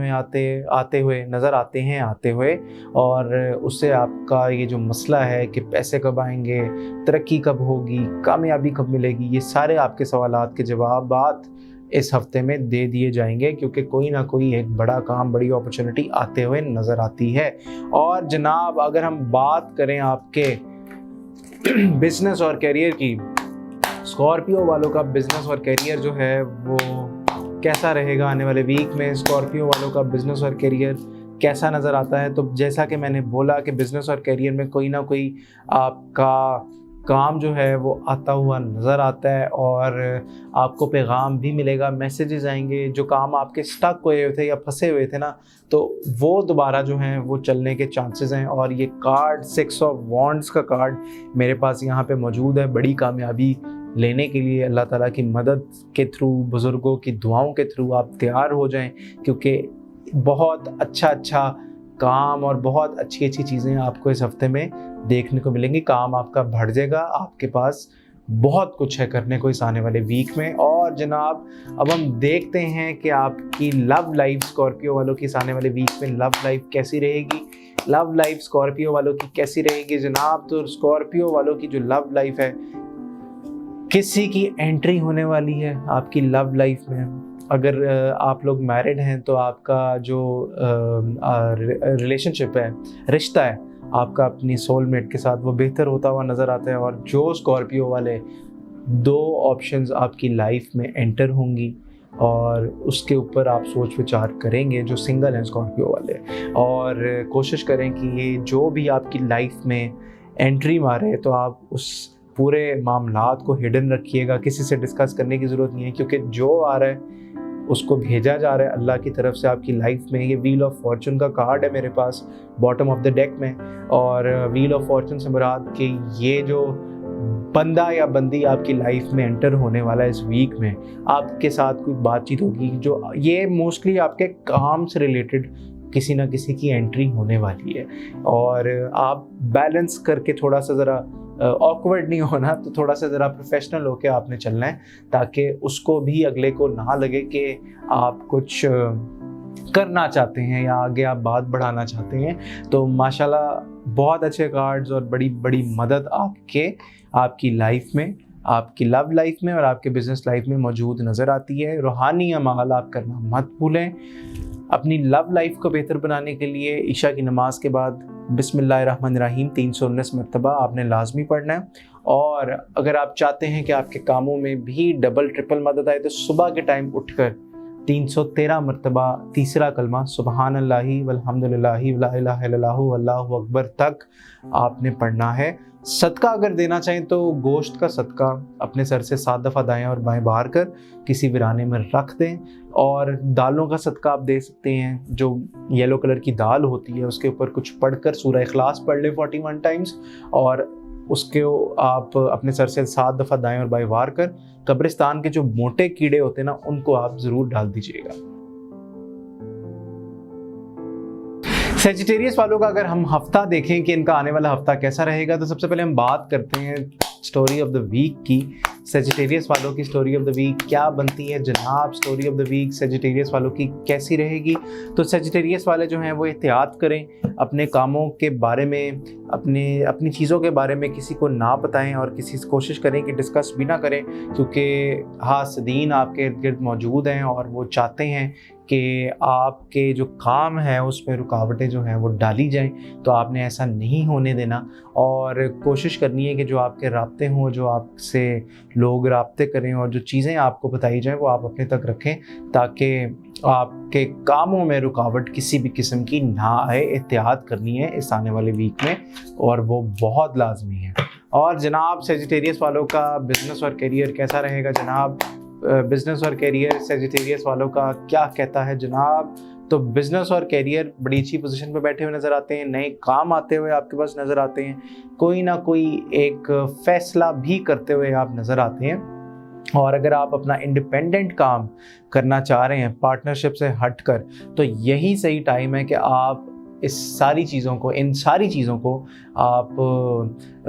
हुए और उससे आपका ये जो मसला है कि पैसे कब आएंगे, तरक्की कब होगी, कामयाबी कब मिलेगी, ये सारे आपके सवालात के जवाबात इस हफ्ते में दे दिए जाएंगे, क्योंकि कोई ना कोई एक बड़ा काम, बड़ी अपॉर्चुनिटी आते हुए नज़र आती है। और जनाब अगर हम बात करें आपके बिजनेस और करियर की, स्कॉर्पियो वालों का बिजनेस और करियर जो है वो कैसा रहेगा आने वाले वीक में। स्कॉर्पियो वालों का बिजनेस और करियर कैसा नज़र आता है। तो जैसा कि मैंने बोला कि बिजनेस और करियर में कोई ना कोई आपका काम जो है वो आता हुआ नज़र आता है, और आपको पैगाम भी मिलेगा, मैसेजेस आएंगे। जो काम आपके स्टक हुए थे या फंसे हुए थे ना, तो वो दोबारा जो हैं वो चलने के चांसेस हैं। और ये कार्ड 6 ऑफ वॉन्ड्स का कार्ड मेरे पास यहाँ पे मौजूद है। बड़ी कामयाबी लेने के लिए अल्लाह ताला की मदद के थ्रू, बुज़ुर्गों की दुआओं के थ्रू आप तैयार हो जाएं, क्योंकि बहुत अच्छा काम और बहुत अच्छी चीज़ें आपको इस हफ्ते में देखने को मिलेंगी। काम आपका बढ़ जाएगा, आपके पास बहुत कुछ है करने को इस आने वाले वीक में। और जनाब अब हम देखते हैं कि आपकी लव लाइफ स्कॉर्पियो वालों की इस आने वाले वीक में लव लाइफ कैसी रहेगी। लव लाइफ स्कॉर्पियो वालों की कैसी रहेगी जनाब। तो स्कॉर्पियो वालों की जो लव लाइफ है किसी की एंट्री होने वाली है आपकी लव लाइफ में। अगर आप लोग मैरिड हैं तो आपका जो रिलेशनशिप है, रिश्ता है आपका अपनी सोलमेट के साथ, वो बेहतर होता हुआ नज़र आता है। और जो स्कॉर्पियो वाले 2 ऑप्शंस आपकी लाइफ में एंटर होंगी और उसके ऊपर आप सोच विचार करेंगे, जो सिंगल हैं स्कॉर्पियो वाले, और कोशिश करें कि ये जो भी आपकी लाइफ में एंट्री मारे तो आप उस पूरे मामलात को हिडन रखिएगा, किसी से डिस्कस करने की ज़रूरत नहीं है, क्योंकि जो आ रहा है उसको भेजा जा रहा है अल्लाह की तरफ से आपकी लाइफ में। ये व्हील ऑफ फॉर्चून का कार्ड है मेरे पास बॉटम ऑफ द डेक में, और व्हील ऑफ फॉर्चून से मुराद कि ये जो बंदा या बंदी आपकी लाइफ में एंटर होने वाला है इस वीक में, आपके साथ कोई बातचीत होगी, जो ये मोस्टली आपके काम से रिलेटेड किसी ना किसी की एंट्री होने वाली है। और आप बैलेंस करके थोड़ा सा ज़रा ऑकवर्ड नहीं होना, तो थोड़ा सा ज़रा प्रोफेशनल होके आपने चलना है, ताकि उसको भी अगले को ना लगे कि आप कुछ करना चाहते हैं या आगे आप बात बढ़ाना चाहते हैं। तो माशाल्लाह बहुत अच्छे कार्ड्स और बड़ी बड़ी मदद आपकी लाइफ में, आपकी लव लाइफ में और आपके बिजनेस लाइफ में मौजूद नज़र आती है। रूहानी अमाल आप करना मत भूलें। अपनी लव लाइफ को बेहतर बनाने के लिए ईशा की नमाज के बाद बिस्मिल्लाहिर्रहमानिर्रहीम 319 मरतबा आपने लाजमी पढ़ना है। और अगर आप चाहते हैं कि आपके कामों में भी डबल ट्रिपल मदद आए तो सुबह के टाइम उठकर 313 मरतबा तीसरा कलमा सुबहान अल्लाहि वल्हम्दुलिल्लाहि वला इलाहा इल्लल्लाहु वल्लाहु अकबर तक आपने पढ़ना है। सदका अगर देना चाहें तो गोश्त का सदका अपने सर से 7 दफ़ा दाएं और बाएं बाहर कर किसी वीराने में रख दें। और दालों का सदका आप दे सकते हैं, जो येलो कलर की दाल होती है उसके ऊपर कुछ पढ़कर सूरह इखलास पढ़ लें 41 टाइम्स, और उसके आप अपने सर से 7 दफ़ा दाएं और बाएं बाहर कर कब्रिस्तान के जो मोटे कीड़े होते हैं ना, उनको आप ज़रूर डाल दीजिएगा। सेजिटेरियस वालों का अगर हम हफ्ता देखें कि इनका आने वाला हफ्ता कैसा रहेगा, तो सबसे पहले हम बात करते हैं स्टोरी ऑफ द वीक की। सेजिटेरियस वालों की स्टोरी ऑफ द वीक क्या बनती है जनाब? Story of the week Sagittarius वालों की कैसी रहेगी? तो सेजिटेरियस वाले जो हैं वो एहतियात करें, अपने कामों के बारे में, अपनी चीज़ों के बारे में किसी को ना बताएं और किसी से कोशिश करें कि डिस्कस भी ना करें, क्योंकि हासदीन आपके इर्द गिर्द मौजूद हैं और वो चाहते हैं कि आपके जो काम है उसमें रुकावटें जो हैं वो डाली जाएं। तो आपने ऐसा नहीं होने देना और कोशिश करनी है कि जो आपके राब्ते हों, जो आपसे लोग राब्ते करें और जो चीज़ें आपको बताई जाएं वो आप अपने तक रखें, ताकि आपके कामों में रुकावट किसी भी किस्म की ना आए। एहतियात करनी है इस आने वाले वीक में और वो बहुत लाजमी है। और जनाब सेजिटेरियस वालों का बिज़नेस और करियर कैसा रहेगा जनाब? बिज़नेस और करियर सेजिटेरियस वालों का क्या कहता है जनाब? तो बिज़नेस और करियर बड़ी अच्छी पोजीशन पे बैठे हुए नज़र आते हैं, नए काम आते हुए आपके पास नज़र आते हैं, कोई ना कोई एक फ़ैसला भी करते हुए आप नज़र आते हैं। और अगर आप अपना इंडिपेंडेंट काम करना चाह रहे हैं पार्टनरशिप से हटकर, तो यही सही टाइम है कि आप इन सारी चीज़ों को आप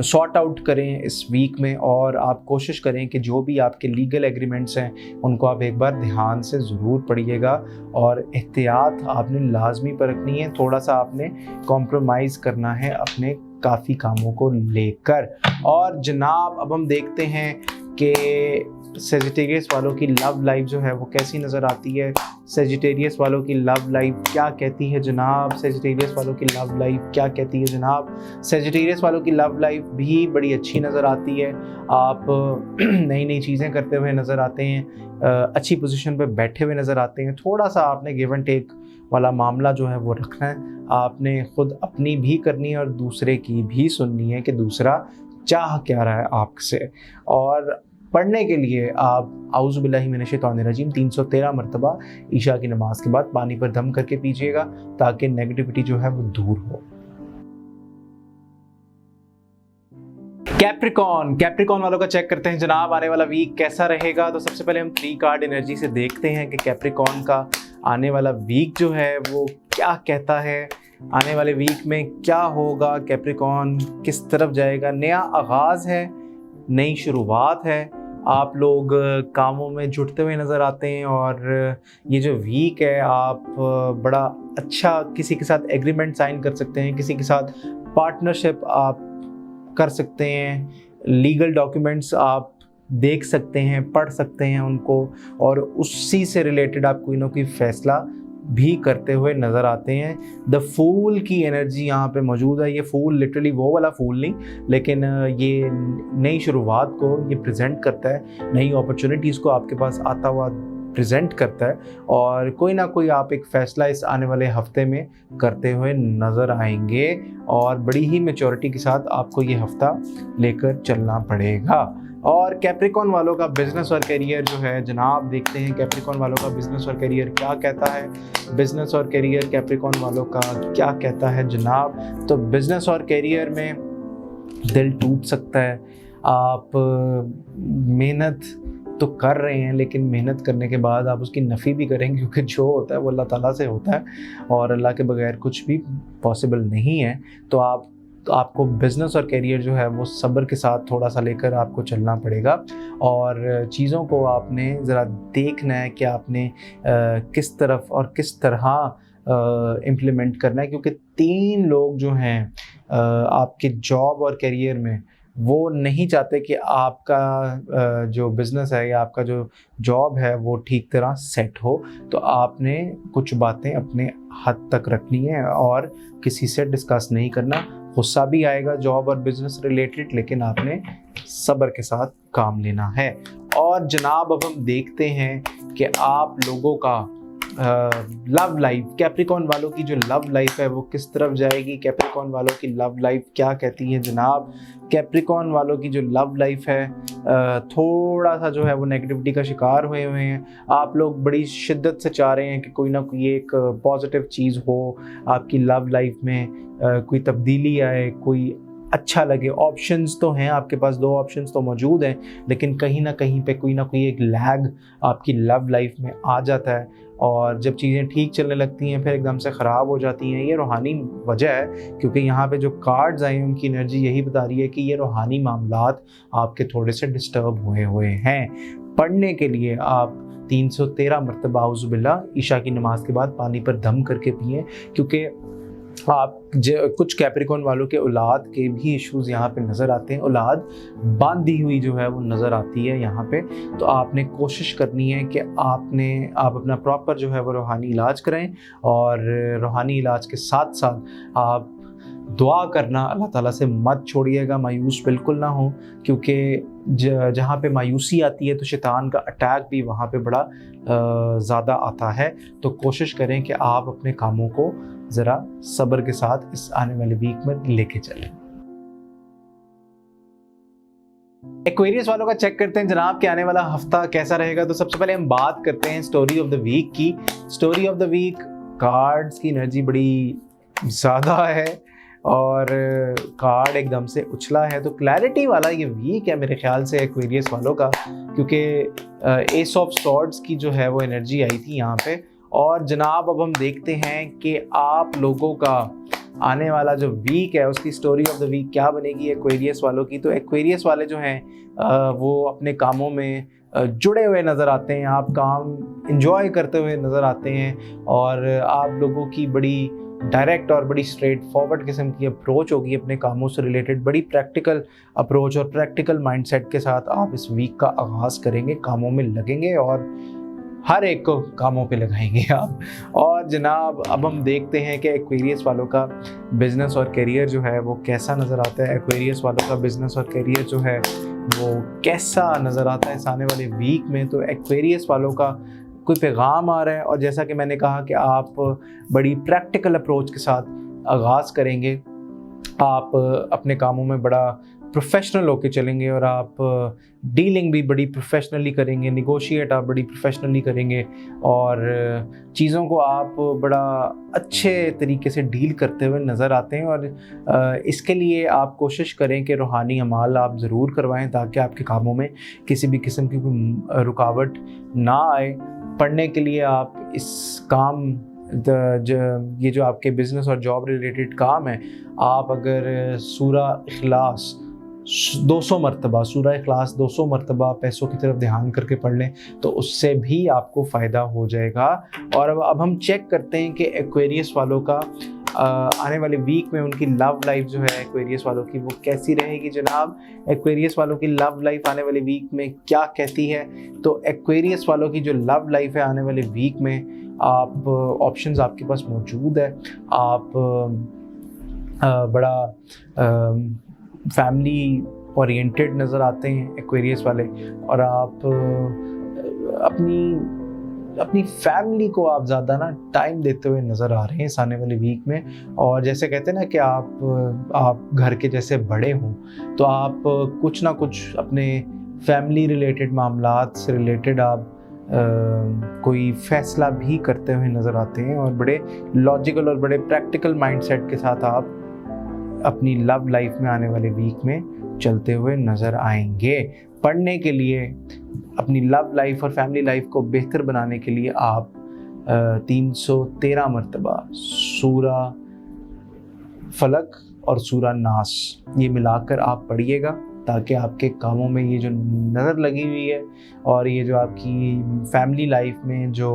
सॉर्ट आउट करें इस वीक में। और आप कोशिश करें कि जो भी आपके लीगल एग्रीमेंट्स हैं उनको आप एक बार ध्यान से ज़रूर पढ़िएगा। और एहतियात आपने लाजमी पर रखनी है, थोड़ा सा आपने कॉम्प्रोमाइज़ करना है अपने काफ़ी कामों को लेकर। और जनाब अब हम देखते हैं कि सेजिटेरियस वालों की लव लाइफ जो है वो कैसी नज़र आती है। सेजिटेरियस वालों की लव लाइफ क्या कहती है जनाब? सेजिटेरियस वालों की लव लाइफ क्या कहती है जनाब? सेजिटेरियस वालों की लव लाइफ भी बड़ी अच्छी नज़र आती है। आप नई नई चीज़ें करते हुए नज़र आते हैं, अच्छी पोजीशन पे बैठे हुए नज़र आते हैं। थोड़ा सा आपने गिव एंड टेक वाला मामला जो है वो रखना है। आपने खुद अपनी भी करनी है और दूसरे की भी सुननी है कि दूसरा चाह क्या रहा है आपसे। और पढ़ने के लिए आप औज़ु बिल्लाहि मिनश शैतानिर रजीम 313 मरतबा ईशा की नमाज के बाद पानी पर दम करके पीजिएगा, ताकि नेगेटिविटी जो है वो दूर हो। कैप्रिकॉन वालों का चेक करते हैं जनाब, आने वाला वीक कैसा रहेगा। तो सबसे पहले हम 3 कार्ड एनर्जी से देखते हैं कि कैप्रिकॉन का आने वाला वीक जो है वो क्या कहता है। आने वाले वीक में क्या होगा, कैप्रिकॉन किस तरफ जाएगा? नया आगाज़ है, नई शुरुआत है, आप लोग कामों में जुटते हुए नज़र आते हैं। और ये जो वीक है आप बड़ा अच्छा किसी के साथ एग्रीमेंट साइन कर सकते हैं, किसी के साथ पार्टनरशिप आप कर सकते हैं, लीगल डॉक्यूमेंट्स आप देख सकते हैं, पढ़ सकते हैं उनको, और उसी से रिलेटेड आप कोई ना कोई फैसला भी करते हुए नज़र आते हैं। द फूल की एनर्जी यहाँ पे मौजूद है। ये फूल लिटरली वो वाला फूल नहीं, लेकिन ये नई शुरुआत को ये प्रेजेंट करता है, नई अपॉर्चुनिटीज़ को आपके पास आता हुआ प्रेजेंट करता है, और कोई ना कोई आप एक फ़ैसला इस आने वाले हफ्ते में करते हुए नज़र आएंगे, और बड़ी ही मैच्योरिटी के साथ आपको ये हफ्ता लेकर चलना पड़ेगा। और कैप्रिकॉन वालों का बिज़नेस और करियर जो है जनाब, देखते हैं कैप्रिकॉन वालों का बिज़नेस और करियर क्या कहता है। बिज़नेस और करियर कैप्रिकॉन वालों का क्या कहता है जनाब? तो बिज़नेस और करियर में दिल टूट सकता है। आप मेहनत तो कर रहे हैं, लेकिन मेहनत करने के बाद आप उसकी नफ़ी भी करेंगे, क्योंकि जो होता है वो अल्लाह ताला से होता है, और अल्लाह के बगैर कुछ भी पॉसिबल नहीं है। तो आपको बिज़नेस और करियर जो है वो सब्र के साथ थोड़ा सा लेकर आपको चलना पड़ेगा, और चीज़ों को आपने ज़रा देखना है कि आपने किस तरफ और किस तरह इम्प्लीमेंट करना है, क्योंकि 3 लोग जो हैं आपके जॉब और करियर में, वो नहीं चाहते कि आपका जो बिज़नेस है या आपका जो जॉब है वो ठीक तरह सेट हो। तो आपने कुछ बातें अपने हद तक रखनी है और किसी से डिस्कस नहीं करना। गुस्सा भी आएगा जॉब और बिज़नेस रिलेटेड, लेकिन आपने सब्र के साथ काम लेना है। और जनाब अब हम देखते हैं कि आप लोगों का लव लाइफ, कैप्रिकॉन वालों की जो लव लाइफ है वो किस तरफ जाएगी। कैप्रिकॉन वालों की लव लाइफ क्या कहती है जनाब? कैप्रिकॉन वालों की जो लव लाइफ है थोड़ा सा जो है वो नेगेटिविटी का शिकार हुए हैं। आप लोग बड़ी शिद्दत से चाह रहे हैं कि कोई ना कोई एक पॉजिटिव चीज़ हो आपकी लव लाइफ में, कोई तब्दीली आए, कोई अच्छा लगे। ऑप्शंस तो हैं आपके पास, 2 ऑप्शंस तो मौजूद हैं, लेकिन कहीं ना कहीं पे कोई ना कोई एक लैग आपकी लव लाइफ में आ जाता है, और जब चीज़ें ठीक चलने लगती हैं फिर एकदम से ख़राब हो जाती हैं। ये रूहानी वजह है, क्योंकि यहाँ पे जो कार्ड्स आए हैं उनकी एनर्जी यही बता रही है कि ये रूहानी मामलात आपके थोड़े से डिस्टर्ब हुए हैं। पढ़ने के लिए आप 313 मरतबा औज़ुबिल्लाह ईशा की नमाज के बाद पानी पर दम करके पिएँ, क्योंकि आप कुछ कैप्रिकॉन वालों के औलाद के भी इश्यूज़ यहाँ पे नज़र आते हैं। औलाद बांधी हुई जो है वो नज़र आती है यहाँ पे। तो आपने कोशिश करनी है कि आप अपना प्रॉपर जो है वो रूहानी इलाज कराएं, और रूहानी इलाज के साथ साथ आप दुआ करना अल्लाह ताला से मत छोड़िएगा। मायूस बिल्कुल ना हो, क्योंकि जहाँ पे मायूसी आती है तो शैतान का अटैक भी वहाँ पे बड़ा ज़्यादा आता है। तो कोशिश करें कि आप अपने कामों को ज़रा सब्र के साथ इस आने वाले वीक में लेके चलें। एक्वेरियस वालों का चेक करते हैं जनाब कि आने वाला हफ्ता कैसा रहेगा। तो सबसे पहले हम बात करते हैं स्टोरी ऑफ द वीक की। Story of the week, cards की एनर्जी बड़ी ज़्यादा है और कार्ड एकदम से उछला है, तो क्लैरिटी वाला ये वीक है मेरे ख्याल से एक्वेरियस वालों का, क्योंकि एस ऑफ सॉर्ड्स की जो है वो एनर्जी आई थी यहाँ पे। और जनाब अब हम देखते हैं कि आप लोगों का आने वाला जो वीक है उसकी स्टोरी ऑफ द वीक क्या बनेगी एक्वेरियस वालों की। तो एक्वेरियस वाले जो हैं वो अपने कामों में जुड़े हुए नज़र आते हैं, आप काम एंजॉय करते हुए नज़र आते हैं, और आप लोगों की बड़ी डायरेक्ट और बड़ी स्ट्रेट फॉरवर्ड किस्म की अप्रोच होगी अपने कामों से रिलेटेड। बड़ी प्रैक्टिकल अप्रोच और प्रैक्टिकल माइंडसेट के साथ आप इस वीक का आगाज़ करेंगे, कामों में लगेंगे और हर एक को कामों पे लगाएंगे आप। और जनाब अब हम देखते हैं कि एक्वेरियस वालों का बिज़नेस और करियर जो है वो कैसा नज़र आता है। एक्वेरियस वालों का बिज़नेस और करियर जो है वो कैसा नज़र आता है इस आने वाले वीक में। तो एक्वेरियस वालों का कोई पैगाम आ रहा है, और जैसा कि मैंने कहा कि आप बड़ी प्रैक्टिकल अप्रोच के साथ आगाज़ करेंगे, आप अपने कामों में बड़ा प्रोफेशनल होके चलेंगे, और आप डीलिंग भी बड़ी प्रोफेशनली करेंगे, निगोशिएट आप बड़ी प्रोफेशनली करेंगे, और चीज़ों को आप बड़ा अच्छे तरीके से डील करते हुए नज़र आते हैं। और इसके लिए आप कोशिश करें कि रूहानी अमाल आप ज़रूर करवाएं, ताकि आपके कामों में किसी भी किस्म की कोई रुकावट ना आए। पढ़ने के लिए आप इस काम ये जो आपके बिज़नेस और जॉब रिलेटेड काम है, आप अगर सूरा इखलास 200 मरतबा, सूरा इखलास 200 मरतबा पैसों की तरफ ध्यान करके पढ़ लें तो उससे भी आपको फ़ायदा हो जाएगा। और अब हम चेक करते हैं कि एक्वेरियस वालों का आने वाले वीक में उनकी लव लाइफ जो है एक्वेरियस वालों की वो कैसी रहेगी जनाब। एक्वेरियस वालों की लव लाइफ आने वाले वीक में क्या कहती है। तो एक्वेरियस वालों की जो लव लाइफ है आने वाले वीक में, आप ऑप्शंस आपके पास मौजूद है। आप बड़ा फैमिली ओरिएंटेड नज़र आते हैं एक्वेरियस वाले, और आप अपनी फैमिली को आप ज़्यादा ना टाइम देते हुए नज़र आ रहे हैं इस आने वाले वीक में। और जैसे कहते हैं ना कि आप घर के जैसे बड़े हों, तो आप कुछ ना कुछ अपने फैमिली रिलेटेड मामलात से रिलेटेड आप कोई फ़ैसला भी करते हुए नज़र आते हैं, और बड़े लॉजिकल और बड़े प्रैक्टिकल माइंडसेट के साथ आप अपनी लव लाइफ में आने वाले वीक में चलते हुए नज़र आएंगे। पढ़ने के लिए, अपनी लव लाइफ और फैमिली लाइफ को बेहतर बनाने के लिए आप 313 मरतबा सूरा फलक और सूरा नास ये मिलाकर आप पढ़िएगा, ताकि आपके कामों में ये जो नज़र लगी हुई है और ये जो आपकी फैमिली लाइफ में जो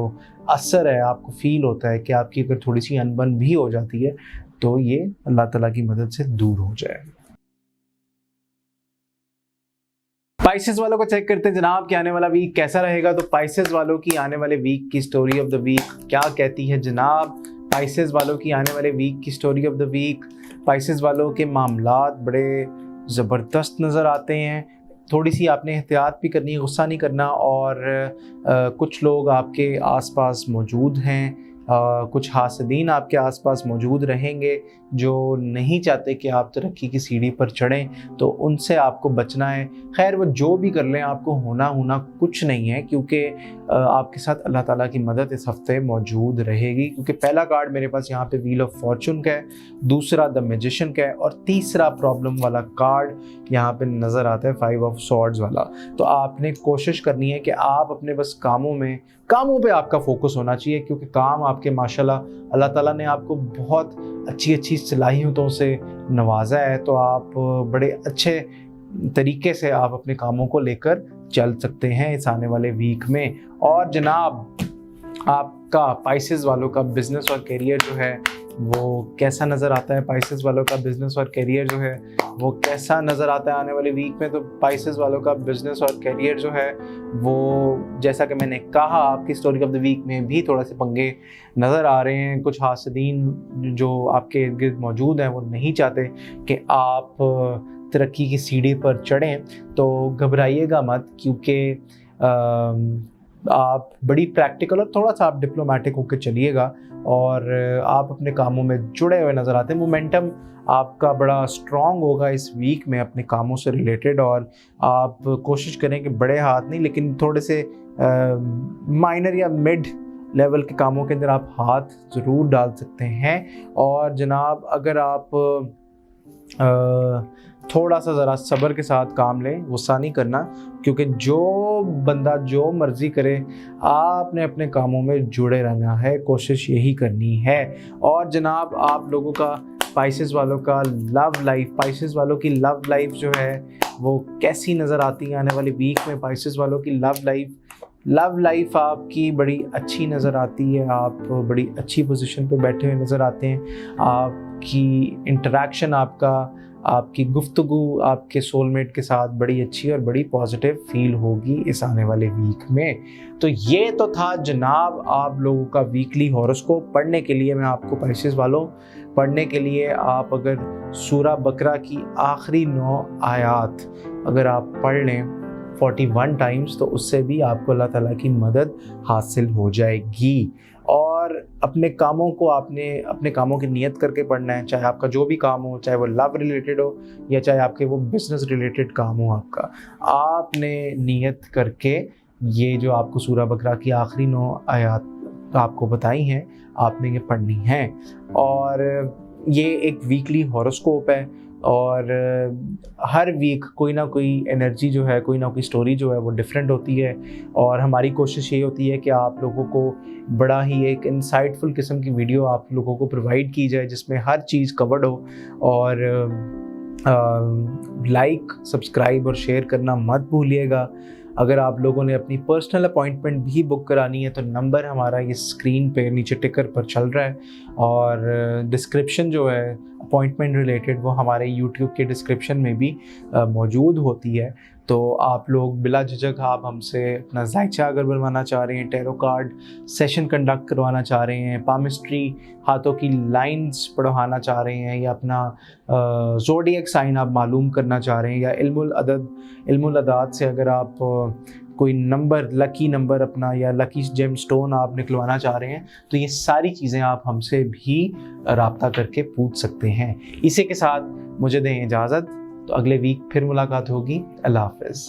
असर है आपको फ़ील होता है कि आपकी अगर थोड़ी सी अनबन भी हो जाती है तो ये अल्लाह ताला की मदद से दूर हो जाए। स्पाइसेस वालों को चेक करते हैं जनाब कि आने वाला वीक कैसा रहेगा। तो स्पाइसेस वालों की आने वाले वीक की स्टोरी ऑफ द वीक क्या कहती है जनाब। स्पाइसेस वालों की आने वाले वीक की story of the week, Pisces वालों के मामलात बड़े ज़बरदस्त नज़र आते हैं। थोड़ी सी आपने एहतियात भी करनी है, गुस्सा नहीं करना। और कुछ लोग आपके आसपास मौजूद हैं, कुछ हासदीन आपके आसपास मौजूद रहेंगे जो नहीं चाहते कि आप तरक्की की सीढ़ी पर चढ़ें, तो उनसे आपको बचना है। खैर वो जो भी कर लें, आपको होना कुछ नहीं है, क्योंकि आपके साथ अल्लाह ताला की मदद इस हफ्ते मौजूद रहेगी। क्योंकि पहला कार्ड मेरे पास यहाँ पे व्हील ऑफ फॉर्चून का है, दूसरा द मैजिशियन का है, और तीसरा प्रॉब्लम वाला कार्ड यहाँ पे नज़र आता है 5 ऑफ स्वॉर्ड्स वाला। तो आपने कोशिश करनी है कि आप अपने बस कामों पे आपका फोकस होना चाहिए, क्योंकि काम आपके माशाल्लाह अल्लाह ताला ने आपको बहुत अच्छी सलाहियतों से नवाजा है। तो आप बड़े अच्छे तरीके से आप अपने कामों को लेकर चल सकते हैं इस आने वाले वीक में। और जनाब आपका स्पाइसेस वालों का बिज़नेस और करियर जो है वो कैसा नज़र आता है। स्पाइसेस वालों का बिज़नेस और करियर जो है वो कैसा नज़र आता है आने वाले वीक में। तो स्पाइसेस वालों का बिज़नेस और करियर जो है वो, जैसा कि मैंने कहा, आपकी स्टोरी ऑफ द वीक में भी थोड़ा से पंगे नज़र आ रहे हैं। कुछ हासदीन जो आपके इर्द गिर्द मौजूद हैं वो नहीं चाहते कि आप तरक्की की सीढ़ी पर चढ़ें। तो घबराइएगा मत, क्योंकि आप बड़ी प्रैक्टिकल और थोड़ा सा आप डिप्लोमेटिक होकर चलिएगा, और आप अपने कामों में जुड़े हुए नज़र आते हैं। मोमेंटम आपका बड़ा स्ट्रॉन्ग होगा इस वीक में अपने कामों से रिलेटेड, और आप कोशिश करें कि बड़े हाथ नहीं, लेकिन थोड़े से माइनर या मिड लेवल के कामों के अंदर आप हाथ ज़रूर डाल सकते हैं। और जनाब अगर आप थोड़ा सा ज़रा सब्र के साथ काम लें, गुस्सा नहीं करना, क्योंकि जो बंदा जो मर्ज़ी करे आपने अपने कामों में जुड़े रहना है, कोशिश यही करनी है। और जनाब आप लोगों का स्पाइसेस वालों का लव लाइफ, स्पाइसेस वालों की लव लाइफ जो है वो कैसी नज़र आती है आने वाले वीक में। स्पाइसेस वालों की लव लाइफ आपकी बड़ी अच्छी नज़र आती है, आप बड़ी अच्छी पोजीशन पे बैठे हुए नज़र आते हैं। आपकी इंटरेक्शन, आपकी गुफ्तगू आपके सोलमेट के साथ बड़ी अच्छी और बड़ी पॉजिटिव फील होगी इस आने वाले वीक में। तो ये तो था जनाब आप लोगों का वीकली हॉरोस्कोप। पढ़ने के लिए मैं आपको स्पाइसेस वालों, पढ़ने के लिए आप अगर सूरा बकरा की आखिरी 9 आयात अगर आप पढ़ लें 41 टाइम्स, तो उससे भी आपको अल्लाह ताला की मदद हासिल हो जाएगी। और अपने कामों को आपने अपने कामों की नियत करके पढ़ना है, चाहे आपका जो भी काम हो, चाहे वो लव रिलेटेड हो या चाहे आपके वो बिज़नेस रिलेटेड काम हो, आपने नियत करके ये जो आपको सूरा बकरा की आखिरी 9 आयात आपको बताई हैं, आपने ये पढ़नी है। और ये एक वीकली हॉरोस्कोप है, और हर वीक कोई ना कोई एनर्जी जो है, कोई ना कोई स्टोरी जो है वो डिफरेंट होती है। और हमारी कोशिश ये होती है कि आप लोगों को बड़ा ही एक इंसाइटफुल किस्म की वीडियो आप लोगों को प्रोवाइड की जाए, जिसमें हर चीज़ कवर्ड हो। और लाइक, सब्सक्राइब और शेयर करना मत भूलिएगा। अगर आप लोगों ने अपनी पर्सनल अपॉइंटमेंट भी बुक करानी है तो नंबर हमारा ये स्क्रीन पे नीचे टिकर पर चल रहा है, और डिस्क्रिप्शन जो है अपॉइंटमेंट रिलेटेड वो हमारे यूट्यूब के डिस्क्रिप्शन में भी मौजूद होती है। तो आप लोग बिला झिझक आप हमसे अपना जायचा अगर बनवाना चाह रहे हैं, टैरो कार्ड सेशन कंडक्ट करवाना चाह रहे हैं, पामिस्ट्री हाथों की लाइंस पढ़वाना चाह रहे हैं, या अपना ज़ोडिएक साइन आप मालूम करना चाह रहे हैं, या इल्मुल अदाद से अगर आप कोई नंबर, लकी नंबर अपना या लकी जेम स्टोन आप निकलवाना चाह रहे हैं, तो ये सारी चीज़ें आप हमसे भी राब्ता करके पूछ सकते हैं। इसी के साथ मुझे दें इजाज़त, तो अगले वीक फिर मुलाकात होगी। अल्लाह हाफ़िज़।